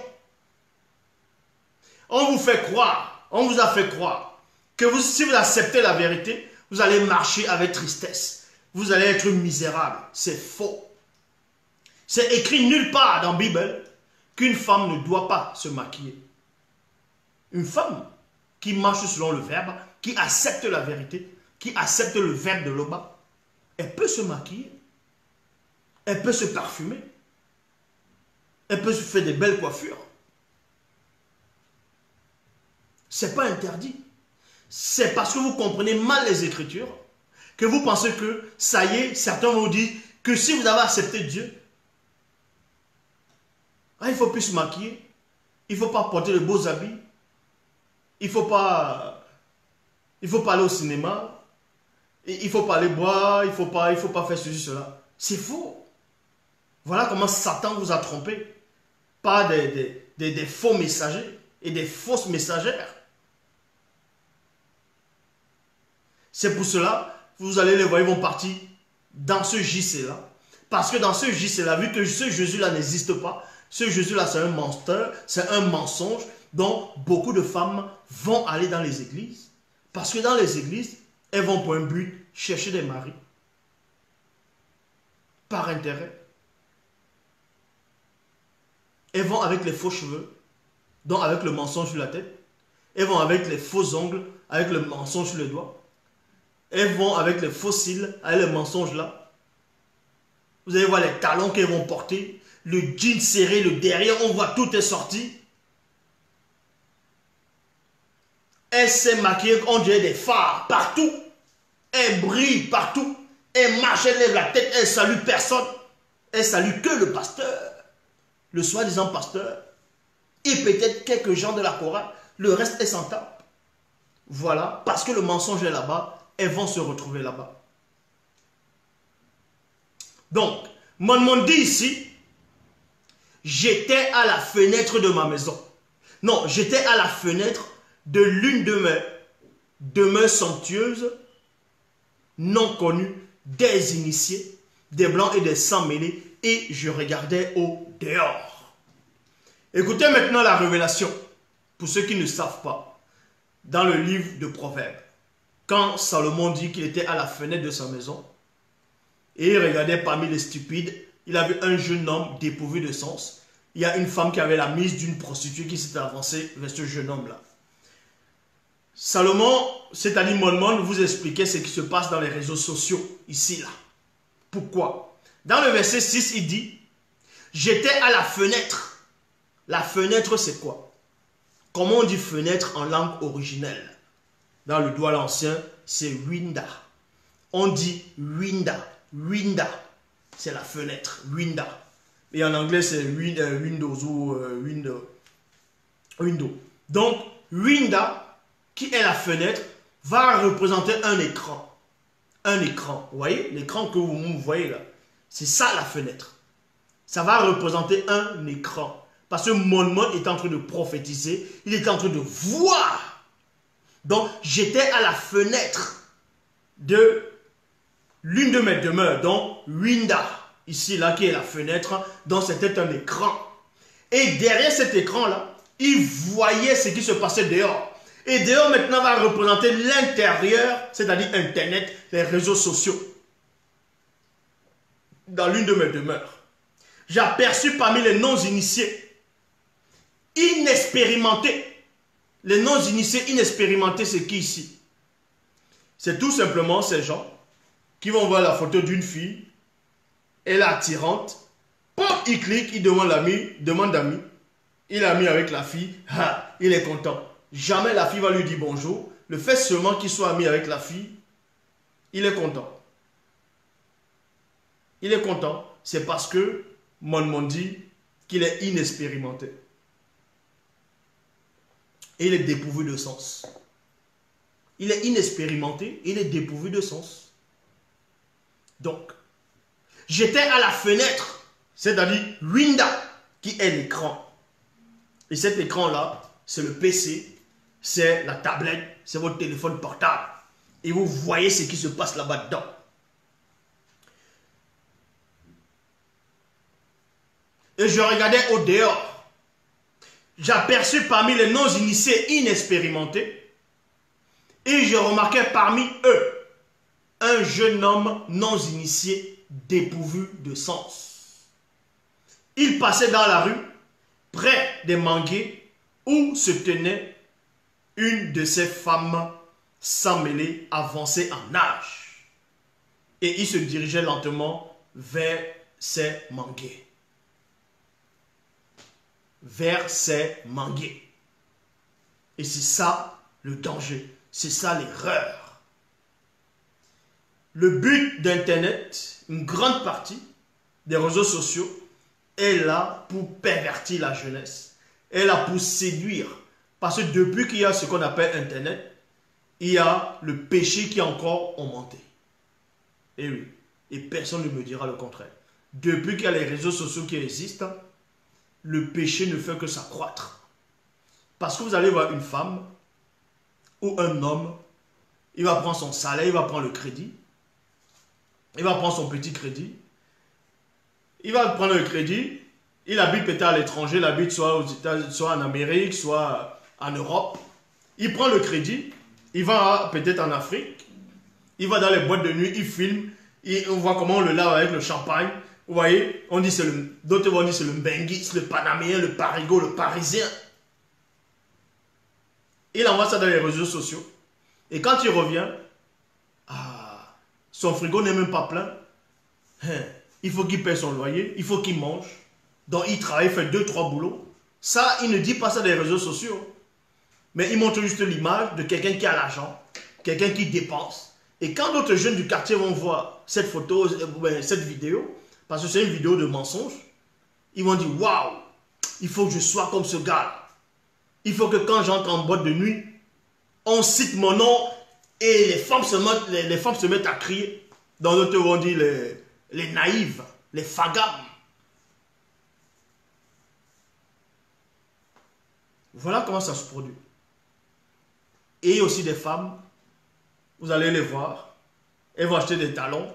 On vous fait croire, on vous a fait croire que si vous acceptez la vérité, vous allez marcher avec tristesse. Vous allez être misérable. C'est faux. C'est écrit nulle part dans la Bible qu'une femme ne doit pas se maquiller. Une femme qui marche selon le verbe, qui accepte la vérité, qui accepte le verbe de l'Oba, elle peut se maquiller. Elle peut se parfumer. Elle peut se faire des belles coiffures. Ce n'est pas interdit. C'est parce que vous comprenez mal les Écritures que vous pensez que, ça y est, certains vous disent que si vous avez accepté Dieu, il ne faut plus se maquiller, il ne faut pas porter de beaux habits, il ne faut pas aller au cinéma, il ne faut pas aller boire, il ne faut pas faire ceci, cela. C'est faux. Voilà comment Satan vous a trompé par des faux messagers et des fausses messagères. C'est pour cela, vous allez les voir, ils vont partir dans ce JC-là. Parce que dans ce JC-là, vu que ce Jésus-là n'existe pas, ce Jésus-là, c'est un menteur, c'est un mensonge, dont beaucoup de femmes vont aller dans les églises. Parce que dans les églises, elles vont pour un but chercher des maris. Par intérêt. Elles vont avec les faux cheveux, donc avec le mensonge sur la tête. Elles vont avec les faux ongles, avec le mensonge sur les doigts. Elles vont avec les faux cils, avec le mensonge là. Vous allez voir les talons qu'elles vont porter, le jean serré, le derrière, on voit tout est sorti. Elle s'est maquillée, on dirait des phares partout. Elle brille partout. Elle marche, elle lève la tête, elle salue personne. Elle salue que le pasteur, le soi-disant pasteur, et peut-être quelques gens de la chorale. Le reste, elle s'en tape. Voilà, parce que le mensonge est là-bas, elles vont se retrouver là-bas. Donc, mon dit ici, j'étais à la fenêtre de ma maison. Non, j'étais à la fenêtre de l'une de mes demeures somptueuses, non connues, des initiés, des blancs et des sans mêlés, et je regardais au dehors. Écoutez maintenant la révélation, pour ceux qui ne savent pas, dans le livre de Proverbes. Quand Salomon dit qu'il était à la fenêtre de sa maison, et il regardait parmi les stupides, il avait un jeune homme dépourvu de sens. Il y a une femme qui avait la mise d'une prostituée qui s'était avancée vers ce jeune homme-là. Salomon, c'est-à-dire Molmon, vous expliquait ce qui se passe dans les réseaux sociaux, ici, là. Pourquoi? Dans le verset 6, il dit, j'étais à la fenêtre. La fenêtre, c'est quoi? Comment on dit fenêtre en langue originelle? Dans le droit ancien, c'est winda. On dit winda. Winda, c'est la fenêtre. Winda. Et en anglais, c'est windows ou window. Donc, winda, qui est la fenêtre, va représenter un écran. Un écran. Vous voyez? L'écran que vous voyez là. C'est ça la fenêtre. Ça va représenter un écran. Parce que Molmon est en train de prophétiser. Il est en train de voir. Donc, j'étais à la fenêtre de l'une de mes demeures, donc winda, ici, là, qui est la fenêtre, donc c'était un écran. Et derrière cet écran-là, il voyait ce qui se passait dehors. Et dehors, maintenant, va représenter l'intérieur, c'est-à-dire Internet, les réseaux sociaux. Dans l'une de mes demeures. J'aperçus parmi les non-initiés, inexpérimentés. Les non-initiés, inexpérimentés, c'est qui ici? C'est tout simplement ces gens qui vont voir la photo d'une fille, elle est attirante, pop, il clique, il demande d'amis, il a mis avec la fille, il est content. Jamais la fille va lui dire bonjour. Le fait seulement qu'il soit ami avec la fille, il est content. Il est content, c'est parce que Molmon dit qu'il est inexpérimenté. Et il est dépourvu de sens. Il est inexpérimenté, il est dépourvu de sens. Donc, j'étais à la fenêtre, c'est-à-dire winda, qui est l'écran. Et cet écran-là c'est le PC, c'est la tablette, c'est votre téléphone portable. Et vous voyez ce qui se passe là-bas dedans. Et je regardais au dehors. J'aperçus parmi les non-initiés inexpérimentés. Et je remarquais parmi eux un jeune homme non-initié dépourvu de sens. Il passait dans la rue, près des manguiers, où se tenait une de ces femmes sans mêler, avancée en âge. Et il se dirigeait lentement vers ces manguiers. Vers ces manguiers. Et c'est ça le danger. C'est ça l'erreur. Le but d'Internet, une grande partie des réseaux sociaux, est là pour pervertir la jeunesse. Est là pour séduire. Parce que depuis qu'il y a ce qu'on appelle Internet, il y a le péché qui a encore augmenté. Et oui. Et personne ne me dira le contraire. Depuis qu'il y a les réseaux sociaux qui existent, le péché ne fait que s'accroître. Parce que vous allez voir une femme ou un homme, il va prendre son salaire, il va prendre le crédit, il va prendre son petit crédit, il va prendre le crédit, il habite peut-être à l'étranger, il habite soit aux États-Unis, soit en Amérique, soit en Europe. Il prend le crédit, il va peut-être en Afrique, il va dans les boîtes de nuit, il filme, on voit comment on le lave avec le champagne. Vous voyez, on dit c'est le, d'autres vont dire c'est le Benguis, le Panaméen, le Parigot, le Parisien. Il envoie ça dans les réseaux sociaux. Et quand il revient, son frigo n'est même pas plein. Il faut qu'il paie son loyer, il faut qu'il mange. Donc il travaille, il fait 2-3 boulots. Ça, il ne dit pas ça dans les réseaux sociaux. Mais il montre juste l'image de quelqu'un qui a l'argent, quelqu'un qui dépense. Et quand d'autres jeunes du quartier vont voir cette photo, cette vidéo, parce que c'est une vidéo de mensonge, ils vont dire, waouh, il faut que je sois comme ce gars. Il faut que quand j'entre en boîte de nuit, on cite mon nom et les femmes se mettent à crier. Dans d'autres vont dire les naïves, les fagams. Voilà comment ça se produit. Et aussi des femmes, vous allez les voir, elles vont acheter des talons,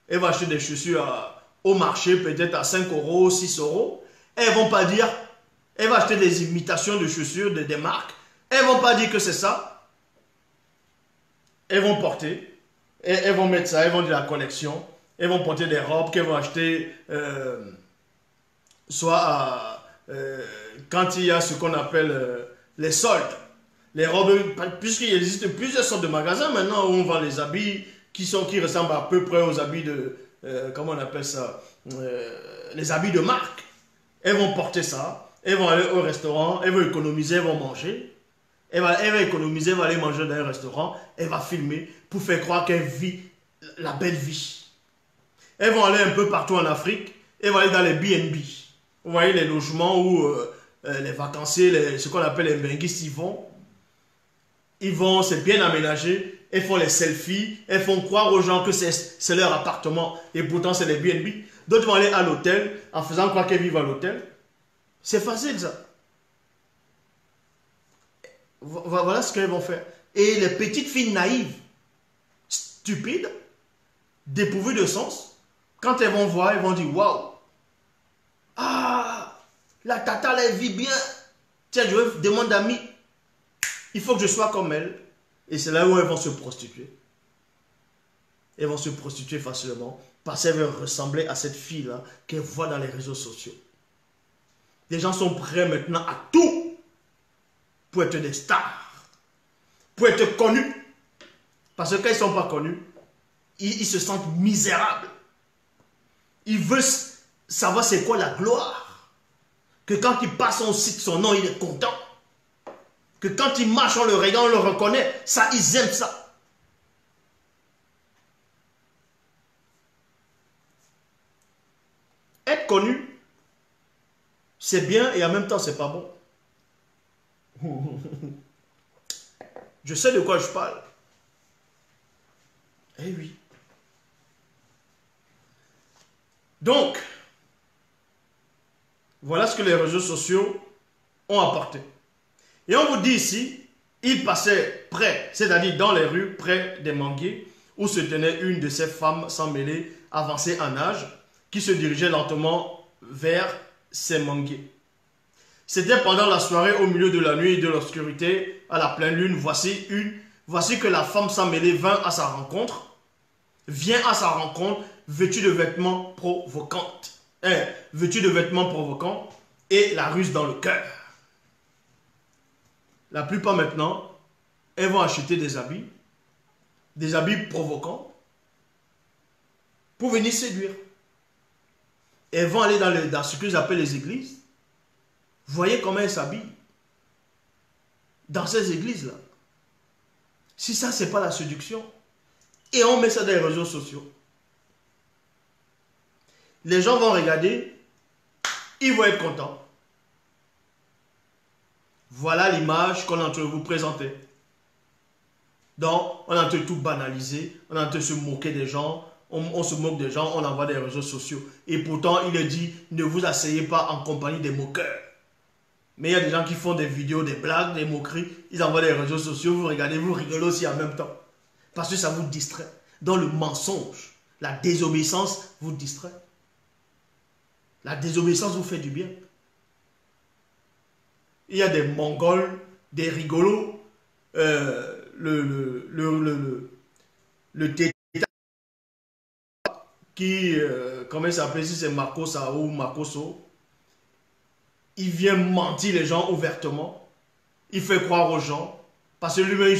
elles vont acheter des chaussures au marché, peut-être à 5 euros, 6 euros. Elles ne vont pas dire, elles vont acheter des imitations de chaussures, des marques. Elles ne vont pas dire que c'est ça. Elles vont porter, elles vont mettre ça, elles vont dire la collection. Elles vont porter des robes qu'elles vont acheter, quand il y a ce qu'on appelle les soldes. Les robes, puisqu'il existe plusieurs sortes de magasins maintenant où on vend les habits qui ressemblent à peu près aux habits de, comment on appelle ça, les habits de marque. Elles vont porter ça, elles vont aller au restaurant, elles vont économiser, elles vont manger. Elle va économiser, elle va aller manger dans un restaurant, elle va filmer pour faire croire qu'elle vit la belle vie. Elles vont aller un peu partout en Afrique, elles vont aller dans les BNB. Vous voyez les logements où les vacanciers, ce qu'on appelle les benguistes, ils vont, c'est bien aménagé, elles font les selfies, elles font croire aux gens que c'est leur appartement et pourtant c'est les BNB. D'autres vont aller à l'hôtel en faisant croire qu'elles vivent à l'hôtel. C'est facile ça. Voilà ce qu'elles vont faire. Et les petites filles naïves, stupides, dépourvues de sens, quand elles vont voir, elles vont dire waouh, ah, la tata elle vit bien. Tiens, je demande d'amis, il faut que je sois comme elle. Et c'est là où elles vont se prostituer. Elles vont se prostituer facilement parce qu'elles veulent ressembler à cette fille-là qu'elles voient dans les réseaux sociaux. Les gens sont prêts maintenant à tout pour être des stars, pour être connus. Parce que quand ils ne sont pas connus, ils se sentent misérables. Ils veulent savoir c'est quoi la gloire. Que quand il passe, on cite son nom, il est content. Que quand il marche, on le regarde, on le reconnaît. Ça, ils aiment ça. Être connu, c'est bien et en même temps, c'est pas bon. Je sais de quoi je parle. Eh oui. Donc, voilà ce que les réseaux sociaux ont apporté. Et on vous dit ici, il passait près, c'est-à-dire dans les rues, près des manguiers, où se tenait une de ces femmes sans mêler, avancée en âge, qui se dirigeait lentement vers ces manguiers. C'était pendant la soirée, au milieu de la nuit et de l'obscurité, à la pleine lune. Voici que la femme sans mêler vient à sa rencontre, vêtue de vêtements provocants, et la ruse dans le cœur. La plupart maintenant, elles vont acheter des habits provocants, pour venir séduire. Elles vont aller dans ce que j'appelle les églises. Voyez comment elles s'habillent. Dans ces églises-là. Si ça, ce n'est pas la séduction. Et on met ça dans les réseaux sociaux. Les gens vont regarder. Ils vont être contents. Voilà l'image qu'on est en train de vous présenter. Donc, on est en train de tout banaliser. On est en train de se moquer des gens. On se moque des gens. On envoie des réseaux sociaux. Et pourtant, il est dit, ne vous asseyez pas en compagnie des moqueurs. Mais il y a des gens qui font des vidéos, des blagues, des moqueries. Ils envoient des réseaux sociaux. Vous regardez, vous rigolez aussi en même temps. Parce que ça vous distrait. Dans le mensonge, la désobéissance vous distrait. La désobéissance vous fait du bien. Il y a des Mongols, des rigolos, le tétard qui, comment il s'appelle ici, c'est Makosa ou Makoso. Il vient mentir les gens ouvertement. Il fait croire aux gens. Parce que lui-même,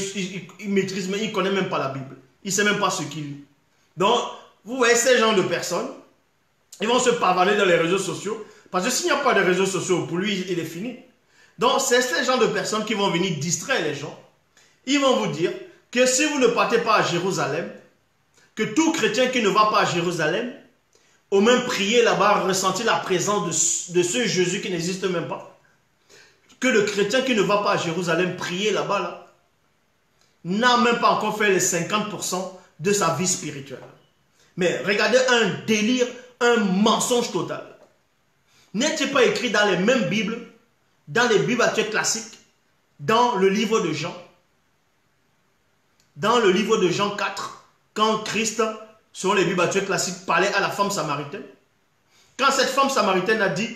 il maîtrise, mais il ne connaît même pas la Bible. Il ne sait même pas ce qu'il lit. Donc, vous voyez ces gens de personnes, ils vont se pavaner dans les réseaux sociaux. Parce que s'il n'y a pas de réseaux sociaux, pour lui, il est fini. Donc, c'est ces gens de personnes qui vont venir distraire les gens. Ils vont vous dire que si vous ne partez pas à Jérusalem, que tout chrétien qui ne va pas à Jérusalem, au même prier là-bas, ressentir la présence de ce Jésus qui n'existe même pas, que le chrétien qui ne va pas à Jérusalem prier là-bas, là, n'a même pas encore fait les 50% de sa vie spirituelle. Mais regardez un délire, un mensonge total. N'est-il pas écrit dans les mêmes Bibles, dans les Bibles actuelles classiques, dans le livre de Jean, dans le livre de Jean 4, quand Christ, selon les Bibles actuelles classiques, parlait à la femme samaritaine, quand cette femme samaritaine a dit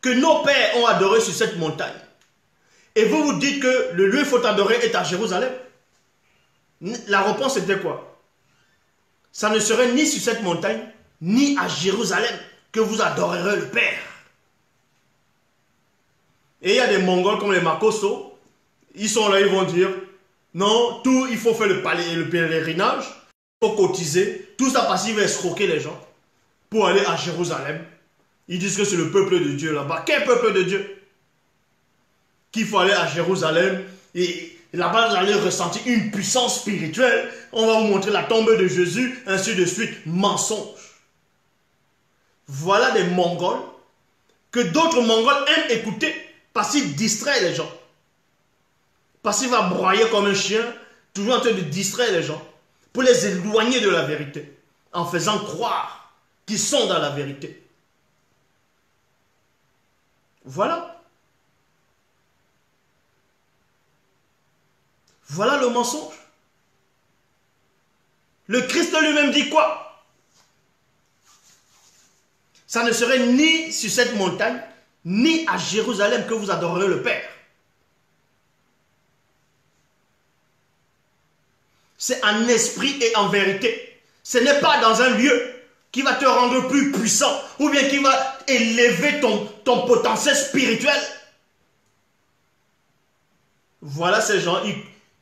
que nos pères ont adoré sur cette montagne, et vous vous dites que le lieu qu'il faut adorer est à Jérusalem, la réponse était quoi? Ça ne serait ni sur cette montagne, ni à Jérusalem que vous adorerez le Père. Et il y a des Mongols comme les Makoso, ils sont là, ils vont dire, non, tout, il faut faire le pèlerinage, il faut cotiser, tout ça parce qu'il va escroquer les gens pour aller à Jérusalem. Ils disent que c'est le peuple de Dieu là-bas. Quel peuple de Dieu? Qu'il faut aller à Jérusalem et là-bas vous allez ressentir une puissance spirituelle. On va vous montrer la tombe de Jésus, ainsi de suite. Mensonge. Voilà des Mongols que d'autres Mongols aiment écouter parce qu'ils distraient les gens. Parce qu'il va broyer comme un chien, toujours en train de distraire les gens pour les éloigner de la vérité en faisant croire qu'ils sont dans la vérité. Voilà. Voilà le mensonge. Le Christ lui-même dit quoi? Ça ne serait ni sur cette montagne, ni à Jérusalem que vous adorerez le Père. C'est en esprit et en vérité. Ce n'est pas dans un lieu qui va te rendre plus puissant ou bien qui va élever ton potentiel spirituel. Voilà ces gens.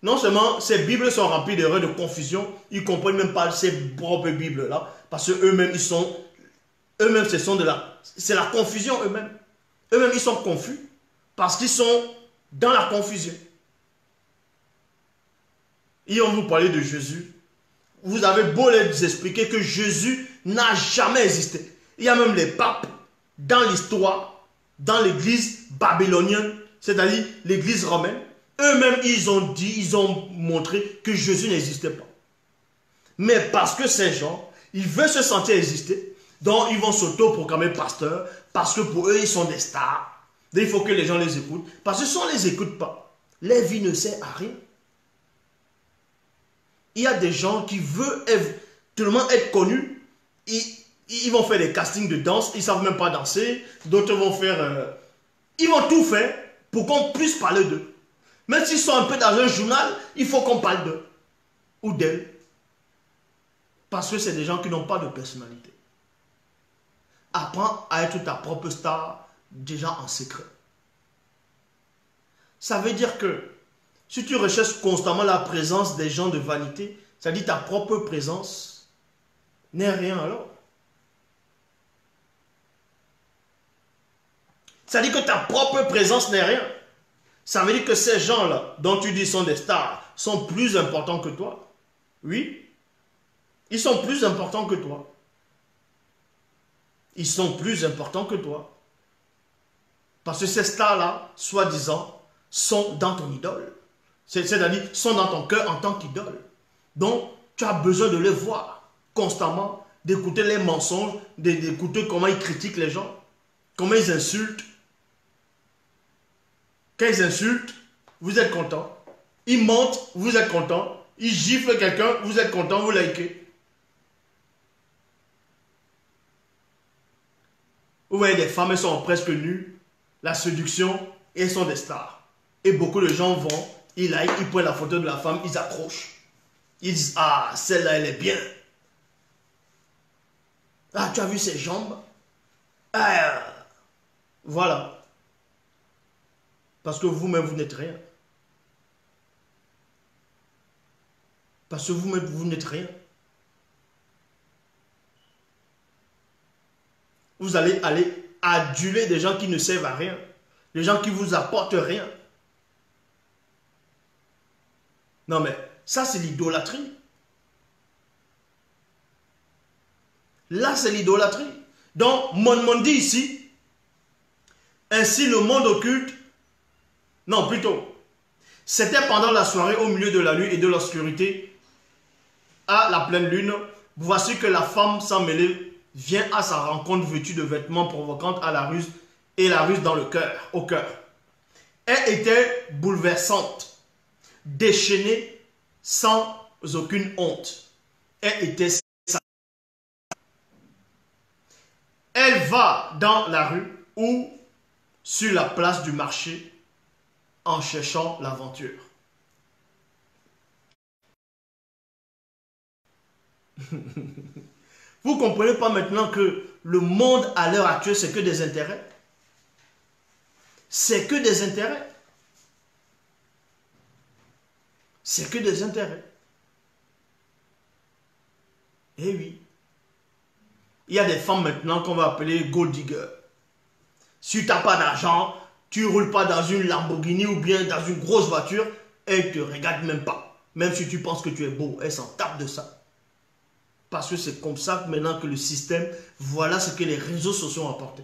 Non seulement ces Bibles sont remplies d'erreurs, de confusion, ils ne comprennent même pas ces propres Bibles-là, parce qu'eux-mêmes, c'est la confusion eux-mêmes. Eux-mêmes, ils sont confus parce qu'ils sont dans la confusion. Et on vous parlait de Jésus. Vous avez beau les expliquer que Jésus n'a jamais existé. Il y a même les papes dans l'histoire, dans l'église babylonienne, c'est-à-dire l'église romaine. Eux-mêmes, ils ont montré que Jésus n'existait pas. Mais parce que ces gens, ils veulent se sentir exister, donc ils vont s'auto-proclamer pasteurs, parce que pour eux, ils sont des stars. Donc il faut que les gens les écoutent. Parce que si on ne les écoute pas, leur vie ne sert à rien. Il y a des gens qui veulent tellement être connus, ils vont faire des castings de danse, ils ne savent même pas danser. D'autres vont faire... ils vont tout faire pour qu'on puisse parler d'eux. Même s'ils sont un peu dans un journal, il faut qu'on parle d'eux ou d'elles. Parce que c'est des gens qui n'ont pas de personnalité. Apprends à être ta propre star, déjà en secret. Ça veut dire que si tu recherches constamment la présence des gens de vanité, ça dit ta propre présence n'est rien alors. Ça dit que ta propre présence n'est rien. Ça veut dire que ces gens-là, dont tu dis sont des stars, sont plus importants que toi. Oui, ils sont plus importants que toi. Ils sont plus importants que toi. Parce que ces stars-là, soi-disant, sont dans ton idole. C'est-à-dire, sont dans ton cœur en tant qu'idole. Donc, tu as besoin de les voir constamment, d'écouter les mensonges, d'écouter comment ils critiquent les gens, comment ils insultent. Quand ils insultent, vous êtes content. Ils mentent, vous êtes content. Ils giflent quelqu'un, vous êtes content, vous likez. Vous voyez des femmes, elles sont presque nues. La séduction, et elles sont des stars. Et beaucoup de gens vont, ils like, ils prennent la photo de la femme, ils accrochent. Ils disent, ah, celle-là, elle est bien. Ah, tu as vu ses jambes? Ah, voilà. Parce que vous-même, vous n'êtes rien. Parce que vous-même, vous n'êtes rien. Vous allez aduler des gens qui ne servent à rien. Des gens qui ne vous apportent rien. Non mais, ça c'est l'idolâtrie. Là c'est l'idolâtrie. Donc, mon dit ici, ainsi le monde occulte, non plutôt, c'était pendant la soirée au milieu de la nuit et de l'obscurité, à la pleine lune, voici que la femme sans mêler vient à sa rencontre vêtue de vêtements provoquants à la ruse et la ruse dans le cœur, au cœur. Elle était bouleversante, déchaînée, sans aucune honte. Elle était Elle va dans la rue ou sur la place du marché en cherchant l'aventure. Vous ne comprenez pas maintenant que le monde à l'heure actuelle, c'est que des intérêts? C'est que des intérêts. C'est que des intérêts. Eh oui. Il y a des femmes maintenant qu'on va appeler gold digger. Si tu n'as pas d'argent, tu ne roules pas dans une Lamborghini ou bien dans une grosse voiture, elles ne te regardent même pas. Même si tu penses que tu es beau, elles s'en tapent de ça. Parce que c'est comme ça que maintenant que le système, voilà ce que les réseaux sociaux ont apporté.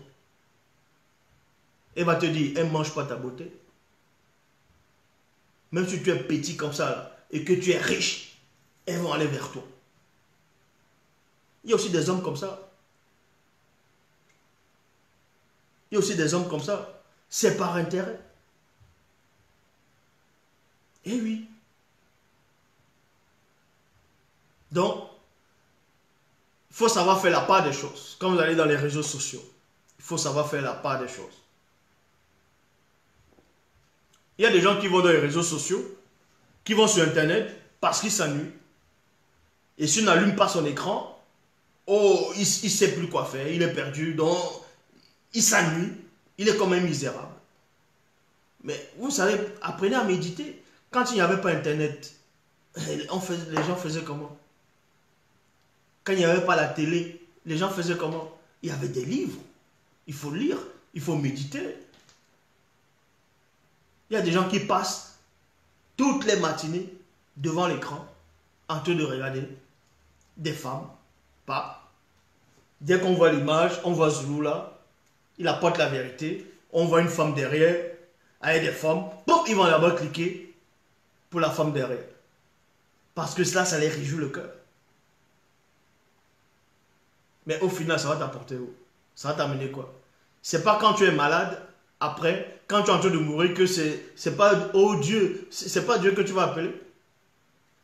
Elle va te dire, elle ne mange pas ta beauté. Même si tu es petit comme ça là, et que tu es riche, elles vont aller vers toi. Il y a aussi des hommes comme ça. Il y a aussi des hommes comme ça. C'est par intérêt. Eh oui. Donc, il faut savoir faire la part des choses. Quand vous allez dans les réseaux sociaux, il faut savoir faire la part des choses. Il y a des gens qui vont dans les réseaux sociaux, qui vont sur Internet parce qu'ils s'ennuient. Et s'il n'allume pas son écran, oh, il ne sait plus quoi faire, il est perdu, donc il s'ennuie, il est comme un misérable. Mais vous savez, apprenez à méditer. Quand il n'y avait pas Internet, les gens faisaient comment? Quand il n'y avait pas la télé, les gens faisaient comment? Il y avait des livres. Il faut lire, il faut méditer. Il y a des gens qui passent toutes les matinées devant l'écran en train de regarder des femmes. Pas. Dès qu'on voit l'image, on voit Zulu là, il apporte la vérité. On voit une femme derrière, avec des femmes. Pop, ils vont là-bas cliquer pour la femme derrière. Parce que ça les réjouit le cœur. Mais au final, ça va t'apporter où? Ça va t'amener quoi? C'est pas quand tu es malade après, quand tu es en train de mourir, que c'est pas, oh Dieu, c'est pas Dieu que tu vas appeler?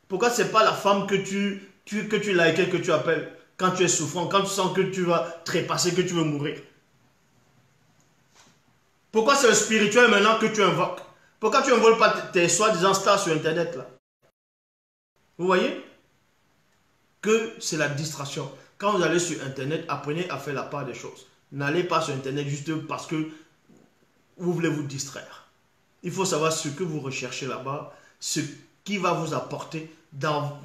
Pourquoi c'est pas la femme que que tu likes, que tu appelles quand tu es souffrant, quand tu sens que tu vas trépasser, que tu veux mourir? Pourquoi c'est le spirituel maintenant que tu invoques? Pourquoi tu n'invoques pas tes soi-disant stars sur Internet là? Vous voyez? Que c'est la distraction. Quand vous allez sur Internet, apprenez à faire la part des choses. N'allez pas sur Internet juste parce que vous voulez vous distraire. Il faut savoir ce que vous recherchez là-bas, ce qui va vous apporter,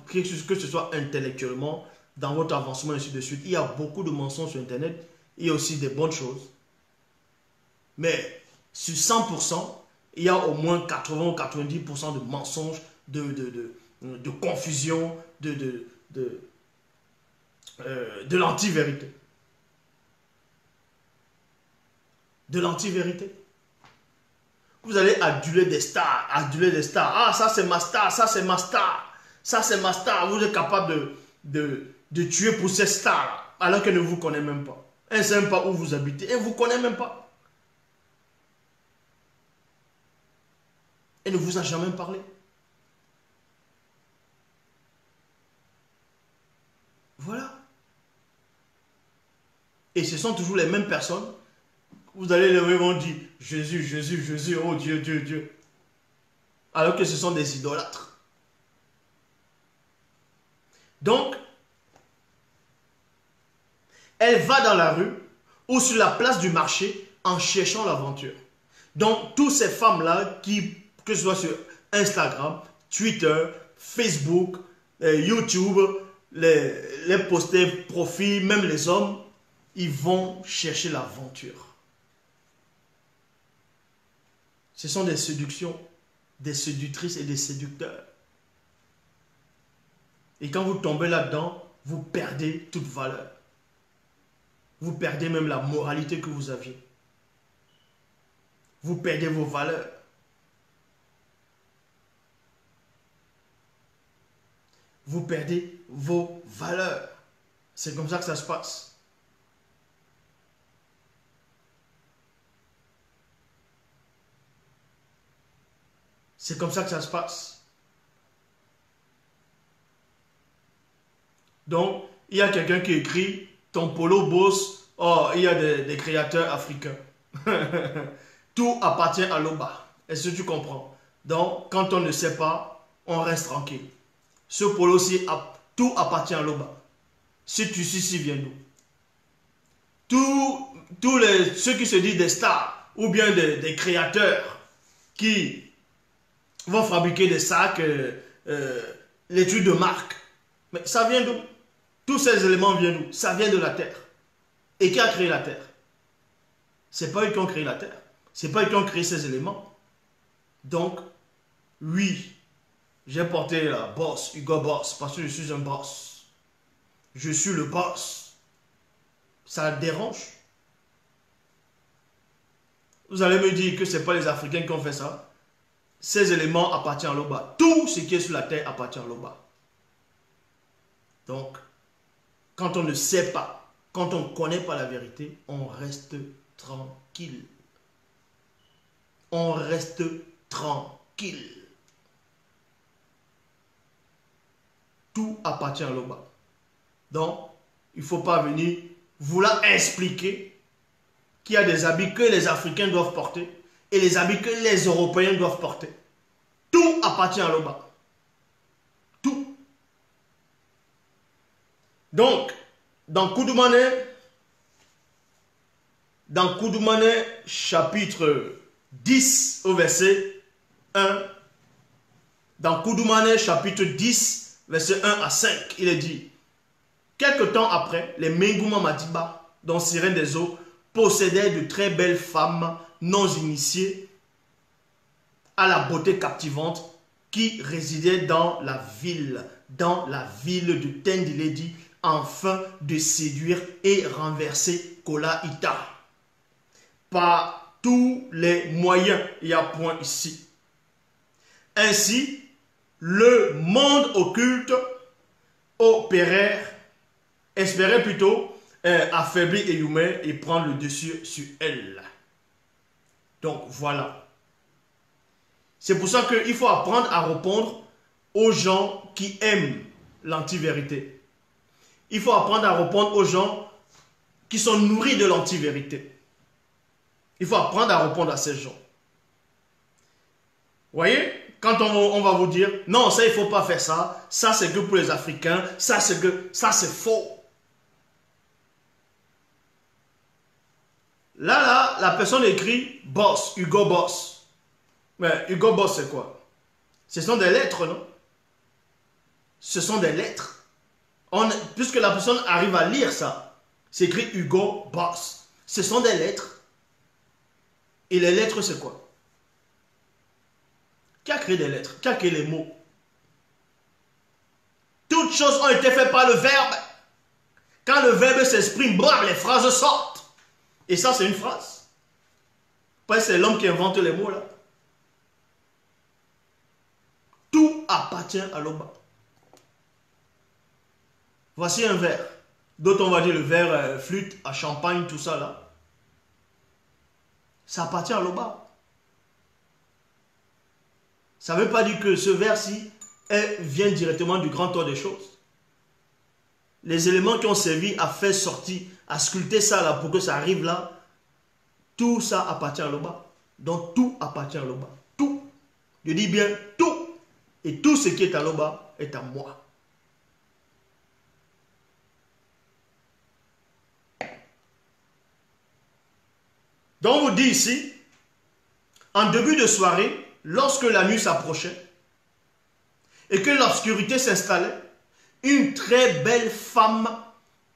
que ce soit intellectuellement, dans votre avancement, et ainsi de suite. Il y a beaucoup de mensonges sur Internet. Il y a aussi des bonnes choses. Mais sur 100%, il y a au moins 80 ou 90% de mensonges, de confusion, de l'anti-vérité. De l'anti-vérité. Vous allez aduler des stars, aduler des stars. Ah, ça c'est ma star, ça c'est ma star, ça c'est ma star. Vous êtes capable de tuer pour ces stars alors qu'elle ne vous connaît même pas. Elle ne sait même pas où vous habitez, elle ne vous connaît même pas. Elle ne vous a jamais parlé. Voilà. Et ce sont toujours les mêmes personnes. Vous allez les voir dire Jésus, Jésus, Jésus, oh Dieu, Dieu, Dieu. Alors que ce sont des idolâtres. Donc, elle va dans la rue ou sur la place du marché en cherchant l'aventure. Donc, toutes ces femmes-là, que ce soit sur Instagram, Twitter, Facebook, YouTube, les posters profils, même les hommes, ils vont chercher l'aventure. Ce sont des séductions, des séductrices et des séducteurs. Et quand vous tombez là-dedans, vous perdez toute valeur. Vous perdez même la moralité que vous aviez. Vous perdez vos valeurs. Vous perdez vos valeurs. C'est comme ça que ça se passe. C'est comme ça que ça se passe. Donc, il y a quelqu'un qui écrit « Ton polo boss, oh, il y a des créateurs africains. » Tout appartient à l'Oba. Est-ce que tu comprends? Donc, quand on ne sait pas, on reste tranquille. Ce polo-ci, tout appartient à l'Oba. Si tu sais, si viens nous. Ceux qui se disent des stars ou bien des créateurs qui vont fabriquer des sacs, l'étude de marque. Mais ça vient d'où? Tous ces éléments viennent d'où? Ça vient de la Terre. Et qui a créé la Terre? C'est pas eux qui ont créé la Terre. C'est pas eux qui ont créé ces éléments. Donc, oui, j'ai porté la boss, Hugo Boss, parce que je suis un boss. Je suis le boss. Ça dérange? Vous allez me dire que ce n'est pas les Africains qui ont fait ça. Ces éléments appartiennent à l'Oba. Tout ce qui est sur la terre appartient à l'Oba. Donc, quand on ne sait pas, quand on ne connaît pas la vérité, on reste tranquille. On reste tranquille. Tout appartient à l'Oba. Donc, il ne faut pas venir vouloir expliquer qu'il y a des habits que les Africains doivent porter et les habits que les Européens doivent porter. Tout appartient à l'Oba. Tout. Donc, dans Koudoumane, chapitre 10 au verset 1, dans Koudoumane, chapitre 10, verset 1 à 5, il est dit, quelque temps après, les Mengouma Madiba, dont Sirène des eaux, possédaient de très belles femmes non initiées à la beauté captivante qui résidaient dans la ville de Tendiledi, afin de séduire et renverser Kola Ita. Par tous les moyens, il y a point ici. Ainsi, le monde occulte espérait plutôt affaiblir Eyumé et prendre le dessus sur elle. Donc voilà. C'est pour ça qu'il faut apprendre à répondre aux gens qui aiment l'anti-vérité. Il faut apprendre à répondre aux gens qui sont nourris de l'anti-vérité. Il faut apprendre à répondre à ces gens. Vous voyez, quand on va vous dire, non, ça, il ne faut pas faire ça, ça, c'est que pour les Africains, ça, c'est faux. Là, la personne écrit Boss, Hugo Boss. Mais Hugo Boss, c'est quoi? Ce sont des lettres, non? Ce sont des lettres. Puisque la personne arrive à lire ça, c'est écrit Hugo Boss. Ce sont des lettres. Et les lettres, c'est quoi? Qui a créé des lettres? Qui a créé les mots? Toutes choses ont été faites par le verbe. Quand le verbe s'exprime, bam, les phrases sortent. Et ça, c'est une phrase. Après, c'est l'homme qui invente les mots, là. Tout appartient à l'Oba. Voici un verre. D'autres, on va dire le verre flûte à champagne, tout ça, là. Ça appartient à l'Oba. Ça ne veut pas dire que ce verre-ci vient directement du grand ordre des choses. Les éléments qui ont servi à faire sortir, à sculpter ça là pour que ça arrive là, tout ça appartient à l'Oba. Donc tout appartient à l'Oba. Tout. Je dis bien tout. Et tout ce qui est à l'Oba est à moi. Donc on vous dit ici, en début de soirée, lorsque la nuit s'approchait et que l'obscurité s'installait, une très belle femme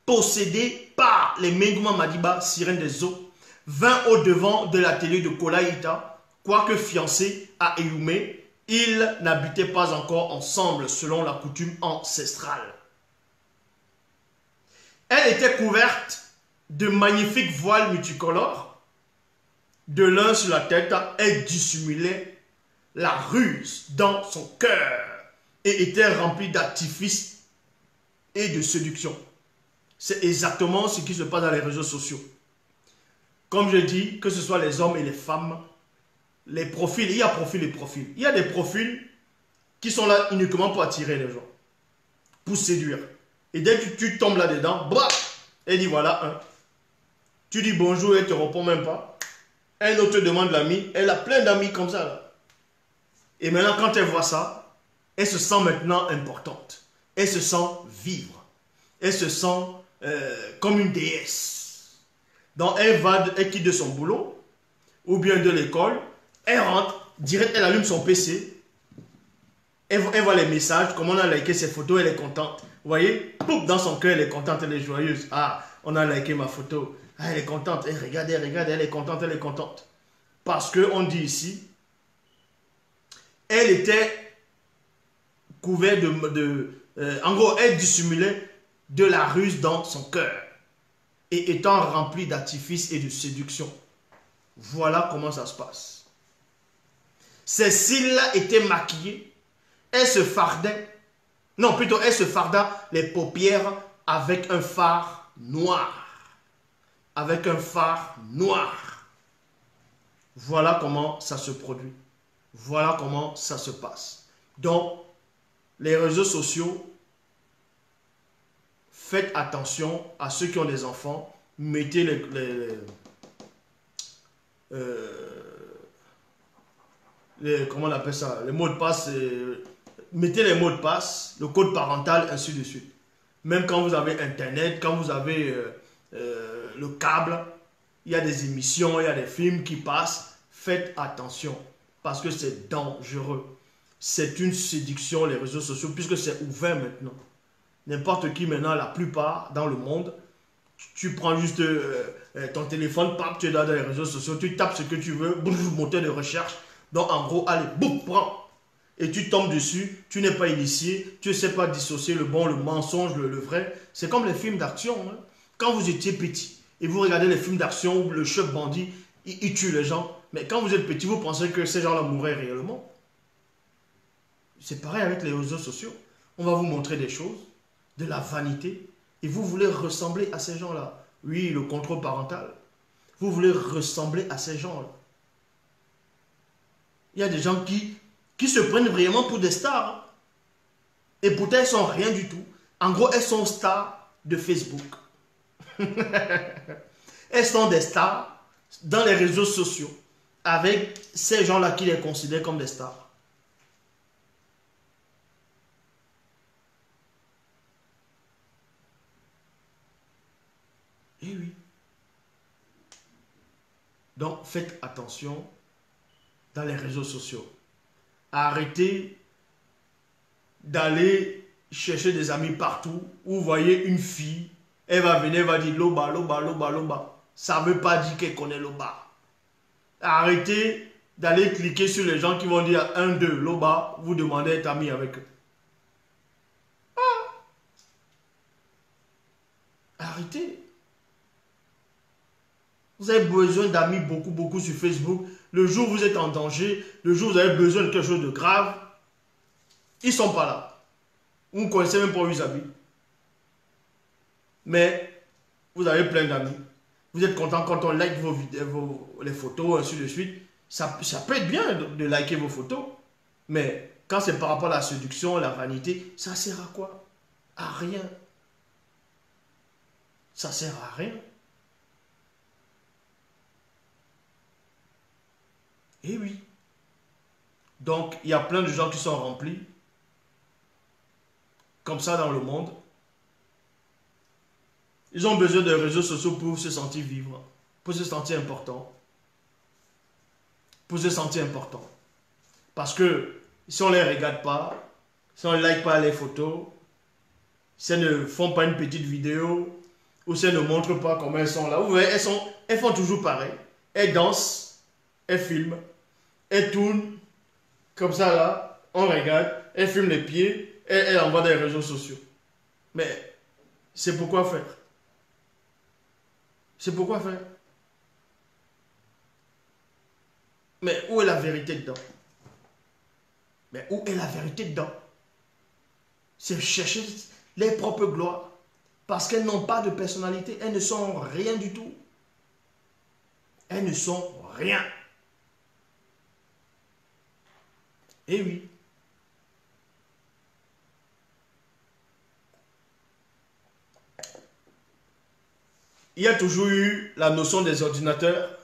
possédée par les Menguma Madiba, sirène des eaux, vint au devant de l'atelier de Kolaïta, quoique fiancé à Eyume, ils n'habitaient pas encore ensemble selon la coutume ancestrale. Elle était couverte de magnifiques voiles multicolores. De l'un sur la tête, elle dissimulait la ruse dans son cœur et était remplie d'artifices et de séduction. C'est exactement ce qui se passe dans les réseaux sociaux. Comme je dis, que ce soit les hommes et les femmes, les profils, il y a profil et profil. Il y a des profils qui sont là uniquement pour attirer les gens, pour séduire. Et dès que tu tombes là-dedans, elle dit voilà un. Tu dis bonjour et elle ne te répond même pas. Un autre te demande l'ami, elle a plein d'amis comme ça. Là. Et maintenant, quand elle voit ça, elle se sent maintenant importante. Elle se sent vivre. Elle se sent comme une déesse. Donc, elle quitte de son boulot, ou bien de l'école, elle rentre, direct, elle allume son PC, elle voit les messages, comment on a liké ses photos, elle est contente. Vous voyez, pouf, dans son cœur, elle est contente, elle est joyeuse. Ah, on a liké ma photo. Ah, elle est contente, elle regarde, elle est contente, elle est contente. Parce qu'on dit ici, elle était couverte en gros, elle dissimulait de la ruse dans son cœur. Et étant remplie d'artifices et de séduction. Voilà comment ça se passe. Ses cils étaient maquillés. Elle se fardait. Non, plutôt, elle se farda les paupières avec un fard noir. Avec un phare noir. Voilà comment ça se produit. Voilà comment ça se passe. Donc, les réseaux sociaux, faites attention à ceux qui ont des enfants. Mettez comment on appelle ça? Les mots de passe. Mettez les mots de passe, le code parental, ainsi de suite. Même quand vous avez Internet, quand vous avez... le câble, il y a des émissions, il y a des films qui passent. Faites attention parce que c'est dangereux. C'est une séduction, les réseaux sociaux, puisque c'est ouvert maintenant. N'importe qui maintenant, la plupart dans le monde, tu prends juste ton téléphone, tu es dans les réseaux sociaux, tu tapes ce que tu veux, moteur de recherche. Donc en gros, allez, boum, prends. Et tu tombes dessus, tu n'es pas initié, tu ne sais pas dissocier le bon, le mensonge, le vrai. C'est comme les films d'action, hein. Quand vous étiez petit et vous regardez les films d'action où le chef bandit, il tue les gens. Mais quand vous êtes petit, vous pensez que ces gens-là mourraient réellement. C'est pareil avec les réseaux sociaux. On va vous montrer des choses, de la vanité. Et vous voulez ressembler à ces gens-là. Oui, le contrôle parental. Vous voulez ressembler à ces gens-là. Il y a des gens qui se prennent vraiment pour des stars. Hein. Et pourtant, elles sont rien du tout. En gros, elles sont stars de Facebook. Elles sont des stars dans les réseaux sociaux avec ces gens-là qui les considèrent comme des stars. Eh oui. Donc, faites attention dans les réseaux sociaux. Arrêtez d'aller chercher des amis partout où vous voyez une fille, elle va venir, elle va dire Loba, Loba, Loba, Loba. Ça ne veut pas dire qu'elle connaît Loba. Arrêtez d'aller cliquer sur les gens qui vont dire 1, 2, Loba, vous demandez d'être ami avec eux. Arrêtez. Vous avez besoin d'amis beaucoup, beaucoup sur Facebook. Le jour où vous êtes en danger, le jour où vous avez besoin de quelque chose de grave, ils ne sont pas là. Vous ne connaissez même pas où ils habitent. Mais vous avez plein d'amis. Vous êtes content quand on like vos vidéos, les photos, ainsi de suite. Ça peut être bien de liker vos photos. Mais quand c'est par rapport à la séduction, la vanité, ça sert à quoi? À rien. Ça sert à rien. Eh oui. Donc, il y a plein de gens qui sont remplis comme ça dans le monde. Ils ont besoin de réseaux sociaux pour se sentir vivre, pour se sentir important. Pour se sentir important. Parce que si on ne les regarde pas, si on ne like pas les photos, si elles ne font pas une petite vidéo, ou si elles ne montrent pas comment elles sont là, vous voyez, elles font toujours pareil. Elles dansent, elles filment, elles tournent, comme ça là, on regarde, elles filment les pieds, elles envoient des réseaux sociaux. Mais c'est pourquoi faire? C'est pourquoi faire? Mais où est la vérité dedans? Mais où est la vérité dedans? C'est chercher les propres gloires. Parce qu'elles n'ont pas de personnalité. Elles ne sont rien du tout. Elles ne sont rien. Eh oui. Il y a toujours eu la notion des ordinateurs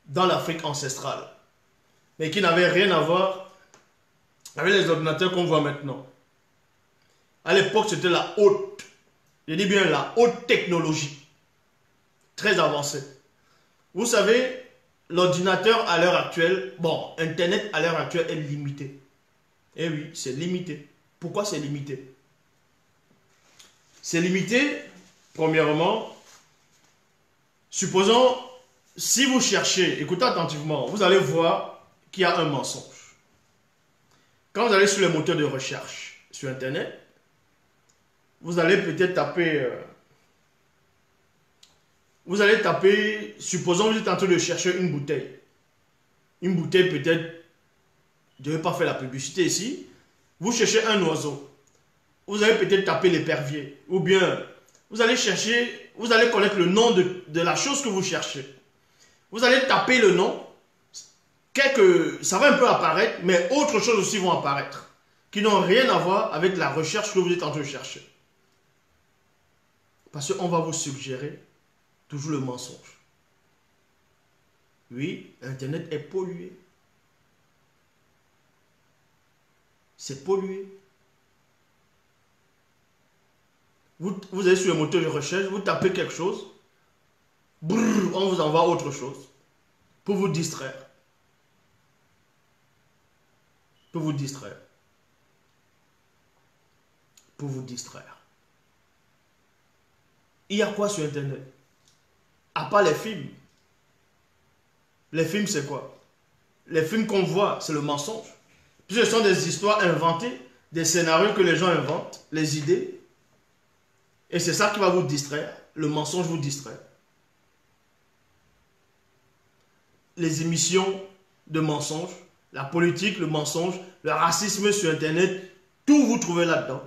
dans l'Afrique ancestrale, mais qui n'avait rien à voir avec les ordinateurs qu'on voit maintenant. À l'époque, c'était la haute, je dis bien la haute technologie, très avancée. Vous savez, l'ordinateur à l'heure actuelle, bon, Internet à l'heure actuelle est limité. Eh oui, c'est limité. Pourquoi c'est limité? C'est limité, premièrement, supposons, si vous cherchez, écoutez attentivement, vous allez voir qu'il y a un mensonge. Quand vous allez sur le moteur de recherche sur Internet, vous allez peut-être taper, supposons que vous êtes en train de chercher une bouteille. Une bouteille peut-être, je ne vais pas faire la publicité ici, vous cherchez un oiseau. Vous allez peut-être taper l'épervier, ou bien vous allez chercher, vous allez connaître le nom de la chose que vous cherchez. Vous allez taper le nom, ça va un peu apparaître, mais autre chose aussi vont apparaître, qui n'ont rien à voir avec la recherche que vous êtes en train de chercher. Parce qu'on va vous suggérer toujours le mensonge. Oui, Internet est pollué. C'est pollué. Vous allez sur le moteur de recherche, vous tapez quelque chose, brrr, on vous envoie autre chose pour vous distraire. Pour vous distraire. Pour vous distraire. Il y a quoi sur Internet? À part les films. Les films, c'est quoi? Les films qu'on voit, c'est le mensonge. Puis ce sont des histoires inventées, des scénarios que les gens inventent, les idées. Et c'est ça qui va vous distraire. Le mensonge vous distrait. Les émissions de mensonges, la politique, le mensonge, le racisme sur Internet, tout vous trouvez là-dedans.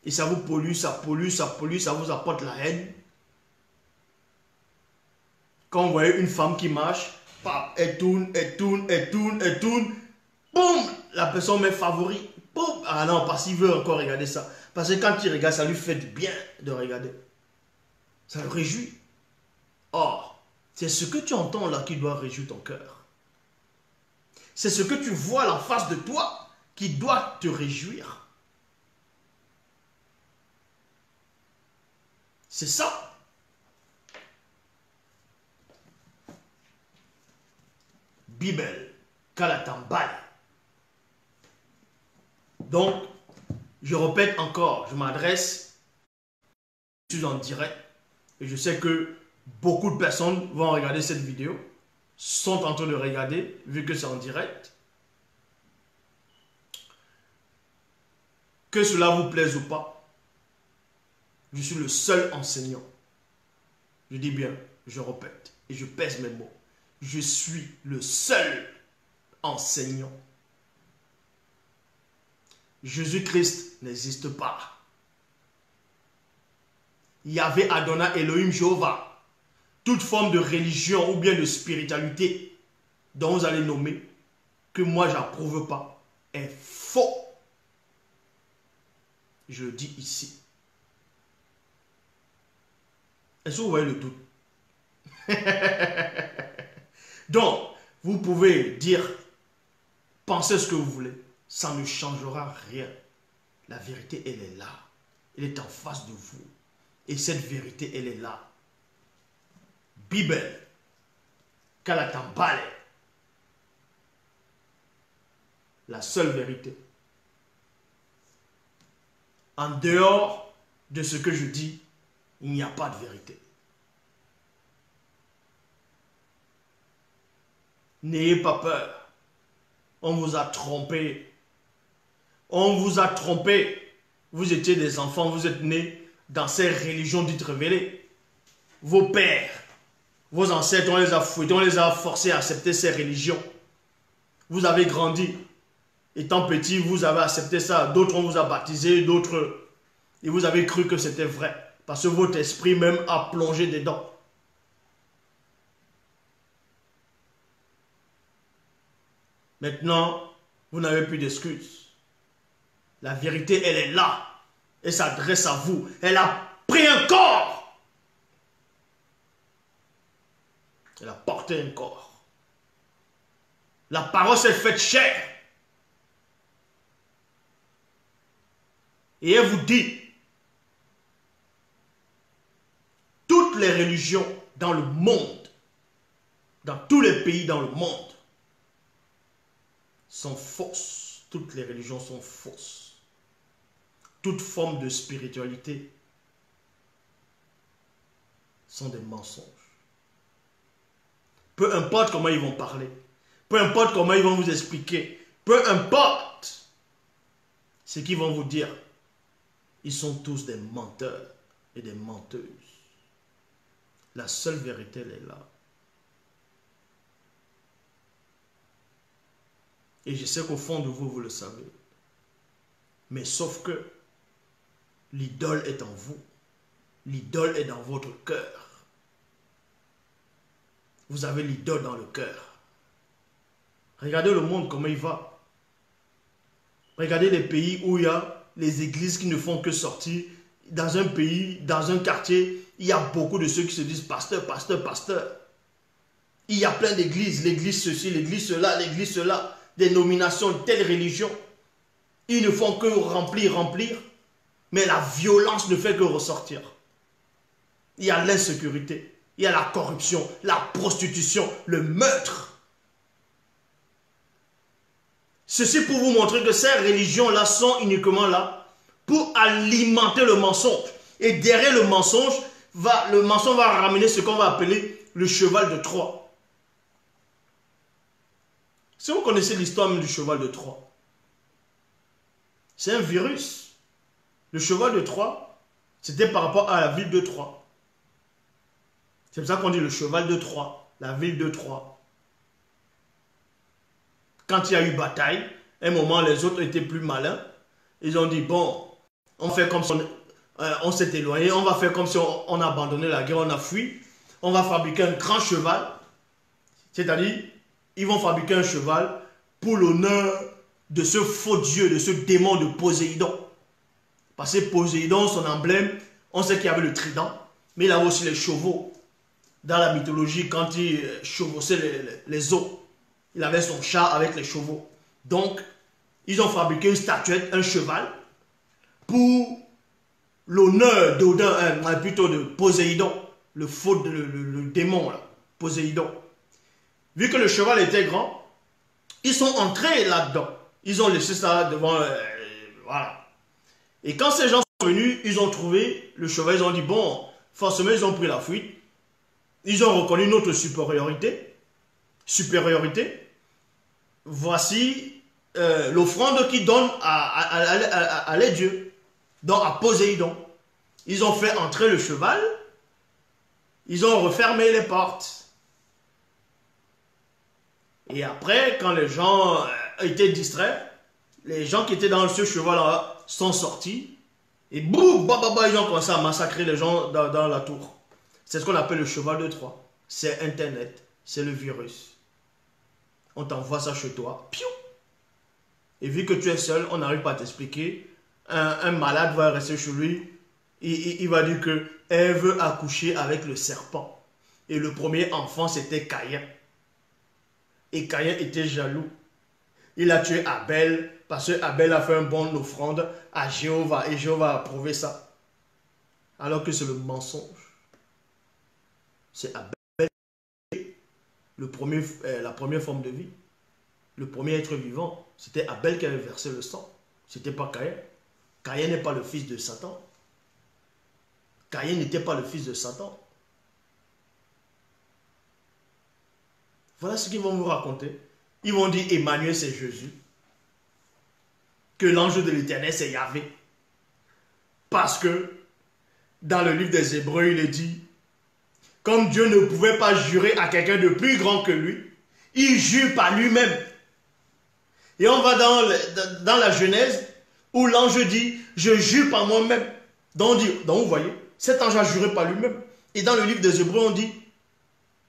Et ça vous pollue, ça pollue, ça pollue, ça vous apporte la haine. Quand vous voyez une femme qui marche, Pap, elle tourne, elle tourne, elle tourne, elle tourne. Boum, la personne met favori. Boum. Ah non, parce qu'il veut encore regarder ça. Parce que quand il regarde, ça lui fait du bien de regarder. Ça le réjouit. Or, c'est ce que tu entends là qui doit réjouir ton cœur. C'est ce que tu vois là en face de toi qui doit te réjouir. C'est ça. Bible, Kalatambal. Donc, je répète encore, je m'adresse, je suis en direct et je sais que beaucoup de personnes vont regarder cette vidéo, sont en train de regarder vu que c'est en direct. Que cela vous plaise ou pas, je suis le seul enseignant. Je dis bien, je répète et je pèse mes mots. Je suis le seul enseignant. Jésus-Christ n'existe pas. Yahvé, Adonai, Elohim, Jéhovah, toute forme de religion ou bien de spiritualité dont vous allez nommer, que moi j'approuve pas, est faux. Je le dis ici. Est-ce que vous voyez le doute? Donc, vous pouvez dire, pensez ce que vous voulez. Ça ne changera rien. La vérité, elle est là. Elle est en face de vous. Et cette vérité, elle est là. Bible, Kalatambale. La seule vérité. En dehors de ce que je dis, il n'y a pas de vérité. N'ayez pas peur. On vous a trompé. On vous a trompé. Vous étiez des enfants, vous êtes nés dans ces religions dites révélées. Vos pères, vos ancêtres, on les a fouettés, on les a forcés à accepter ces religions. Vous avez grandi. Étant petit, vous avez accepté ça. D'autres, on vous a baptisé, d'autres, et vous avez cru que c'était vrai. Parce que votre esprit même a plongé dedans. Maintenant, vous n'avez plus d'excuses. La vérité, elle est là. Elle s'adresse à vous. Elle a pris un corps. Elle a porté un corps. La parole s'est faite chair. Et elle vous dit, toutes les religions dans le monde, dans tous les pays dans le monde, sont fausses. Toutes les religions sont fausses. Toute forme de spiritualité sont des mensonges. Peu importe comment ils vont parler, peu importe comment ils vont vous expliquer, peu importe ce qu'ils vont vous dire, ils sont tous des menteurs et des menteuses. La seule vérité, elle est là. Et je sais qu'au fond de vous, vous le savez. Mais sauf que l'idole est en vous. L'idole est dans votre cœur. Vous avez l'idole dans le cœur. Regardez le monde, comment il va. Regardez les pays où il y a les églises qui ne font que sortir. Dans un pays, dans un quartier, il y a beaucoup de ceux qui se disent pasteur, pasteur, pasteur. Il y a plein d'églises, l'église ceci, l'église cela, l'église cela. Dénominations, telle religion, ils ne font que remplir, remplir, mais la violence ne fait que ressortir. Il y a l'insécurité, il y a la corruption, la prostitution, le meurtre. Ceci pour vous montrer que ces religions-là sont uniquement là pour alimenter le mensonge. Et derrière le mensonge va ramener ce qu'on va appeler le cheval de Troie. Si vous connaissez l'histoire même du cheval de Troie, c'est un virus. Le cheval de Troie, c'était par rapport à la ville de Troie. C'est pour ça qu'on dit le cheval de Troie, la ville de Troie. Quand il y a eu bataille, à un moment, les autres étaient plus malins. Ils ont dit, bon, on fait comme si on s'est éloigné, on va faire comme si on a abandonné la guerre, on a fui. On va fabriquer un grand cheval C'est-à-dire, ils vont fabriquer un cheval pour l'honneur de ce faux dieu, de ce démon de Poséidon. Parce que Poséidon, son emblème, on sait qu'il y avait le trident, mais il avait aussi les chevaux. Dans la mythologie, quand il chevauchait les eaux, il avait son chat avec les chevaux. Donc, ils ont fabriqué une statuette, un cheval, pour l'honneur d'Odin, plutôt de Poséidon, le faux, le démon, là, Poséidon. Vu que le cheval était grand, ils sont entrés là-dedans. Ils ont laissé ça devant, voilà. Et quand ces gens sont venus, ils ont trouvé le cheval, ils ont dit, bon, forcément, ils ont pris la fuite. Ils ont reconnu notre supériorité. Voici l'offrande qu'ils donnent à les dieux, donc à Poséidon. Ils ont fait entrer le cheval, ils ont refermé les portes. Et après, quand les gens étaient distraits, les gens qui étaient dans ce cheval-là sont sortis. Et boum, ils ont commencé à massacrer les gens dans la tour. C'est ce qu'on appelle le cheval de Troie. C'est Internet, c'est le virus. On t'envoie ça chez toi. Piou. Et vu que tu es seul, on n'arrive pas à t'expliquer. Un malade va rester chez lui. Il va dire que Ève a couché avec le serpent. Et le premier enfant, c'était Caïn. Et Caïn était jaloux. Il a tué Abel parce que Abel a fait une bonne offrande à Jéhovah. Et Jéhovah a approuvé ça. Alors que c'est le mensonge. C'est Abel, la première forme de vie. Le premier être vivant. C'était Abel qui avait versé le sang. C'était pas Caïn. Caïn n'est pas le fils de Satan. Caïn n'était pas le fils de Satan. Voilà ce qu'ils vont vous raconter. Ils vont dire Emmanuel c'est Jésus. Que l'ange de l'Éternel c'est Yahvé. Parce que dans le livre des Hébreux il est dit, comme Dieu ne pouvait pas jurer à quelqu'un de plus grand que lui, il jure par lui-même. Et on va dans la Genèse où l'ange dit, je jure par moi-même. Donc vous voyez, cet ange a juré par lui-même. Et dans le livre des Hébreux on dit,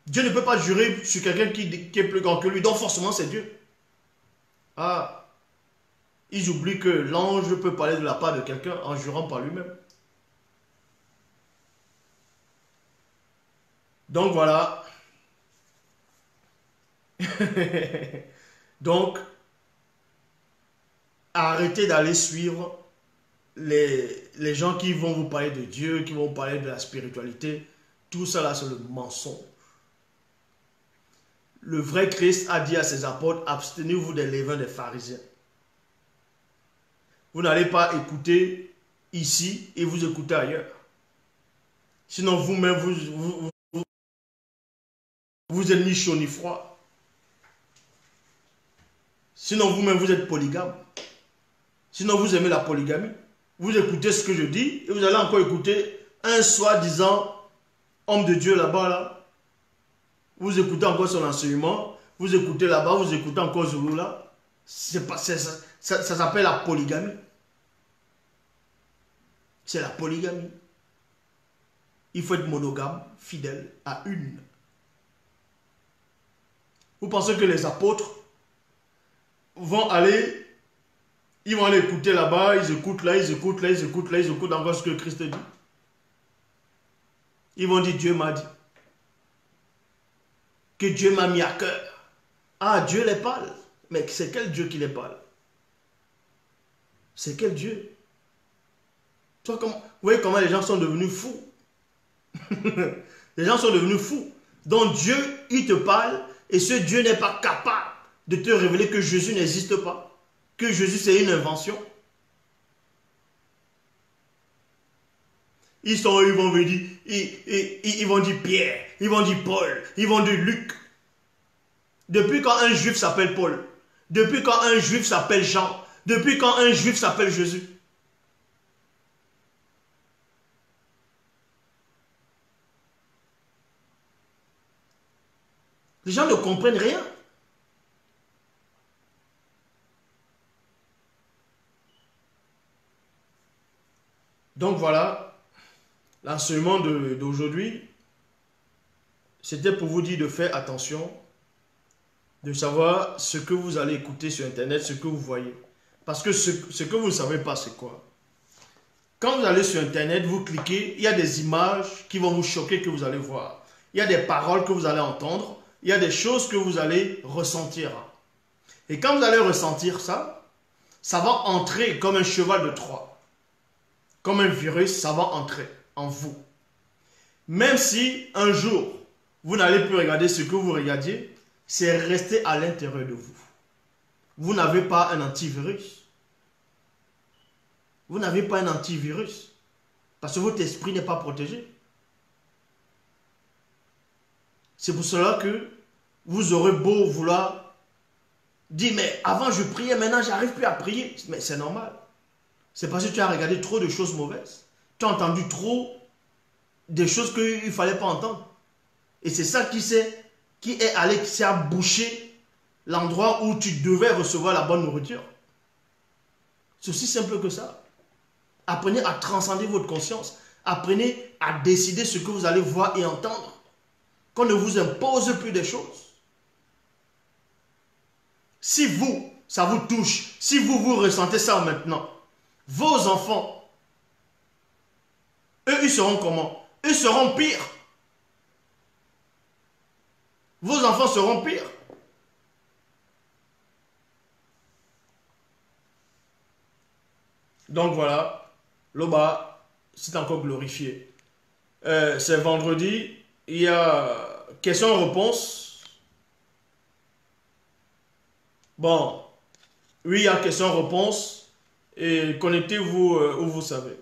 Dieu ne peut pas jurer sur quelqu'un qui est plus grand que lui, donc forcément c'est Dieu. Ah, ils oublient que l'ange peut parler de la part de quelqu'un en jurant par lui-même. Donc voilà. Donc, arrêtez d'aller suivre les gens qui vont vous parler de Dieu, qui vont vous parler de la spiritualité. Tout ça là, c'est le mensonge. Le vrai Christ a dit à ses apôtres, abstenez-vous des levains des pharisiens. Vous n'allez pas écouter ici et vous écoutez ailleurs. Sinon vous-même, vous êtes ni chaud ni froid. Sinon vous-même, vous êtes polygame. Sinon vous aimez la polygamie. Vous écoutez ce que je dis et vous allez encore écouter un soi-disant homme de Dieu là-bas là. Vous écoutez encore son enseignement, vous écoutez là-bas, vous écoutez encore Zoulou là. Ça s'appelle la polygamie. C'est la polygamie. Il faut être monogame, fidèle à une. Vous pensez que les apôtres vont aller, ils vont aller écouter là-bas, ils écoutent là, ils écoutent là, ils écoutent là, ils écoutent encore ce que Christ dit. Ils vont dire Dieu m'a dit. Que Dieu m'a mis à cœur. Ah, Dieu les parle. Mais c'est quel Dieu qui les parle? C'est quel Dieu? Vous voyez comment les gens sont devenus fous. Les gens sont devenus fous. Donc Dieu, il te parle et ce Dieu n'est pas capable de te révéler que Jésus n'existe pas. Que Jésus c'est une invention. Ils vont dire, ils vont dire Pierre, ils vont dire Paul, ils vont dire Luc. Depuis quand un juif s'appelle Paul? Depuis quand un juif s'appelle Jean? Depuis quand un juif s'appelle Jésus? Les gens ne comprennent rien. Donc voilà, l'enseignement d'aujourd'hui, c'était pour vous dire de faire attention de savoir ce que vous allez écouter sur Internet, ce que vous voyez. Parce que ce que vous ne savez pas, c'est quoi? Quand vous allez sur Internet, vous cliquez, il y a des images qui vont vous choquer que vous allez voir. Il y a des paroles que vous allez entendre. Il y a des choses que vous allez ressentir. Et quand vous allez ressentir ça, ça va entrer comme un cheval de Troie. Comme un virus, ça va entrer en vous. Même si un jour, vous n'allez plus regarder ce que vous regardiez, c'est resté à l'intérieur de vous. Vous n'avez pas un antivirus. Vous n'avez pas un antivirus. Parce que votre esprit n'est pas protégé. C'est pour cela que vous aurez beau vouloir dire, mais avant je priais, maintenant j'arrive plus à prier. Mais c'est normal. C'est parce que tu as regardé trop de choses mauvaises. Tu as entendu trop des choses qu'il ne fallait pas entendre. Et c'est ça qui est allé, qui s'est bouché l'endroit où tu devais recevoir la bonne nourriture. C'est aussi simple que ça. Apprenez à transcender votre conscience. Apprenez à décider ce que vous allez voir et entendre. Qu'on ne vous impose plus des choses. Si vous, ça vous touche, si vous ressentez ça maintenant, vos enfants, eux, ils seront comment? Ils seront pires. Vos enfants seront pires. Donc voilà, Loba, c'est encore glorifié. C'est vendredi, il y a questions-réponses. Bon, oui, il y a questions-réponses. Et connectez-vous où vous savez.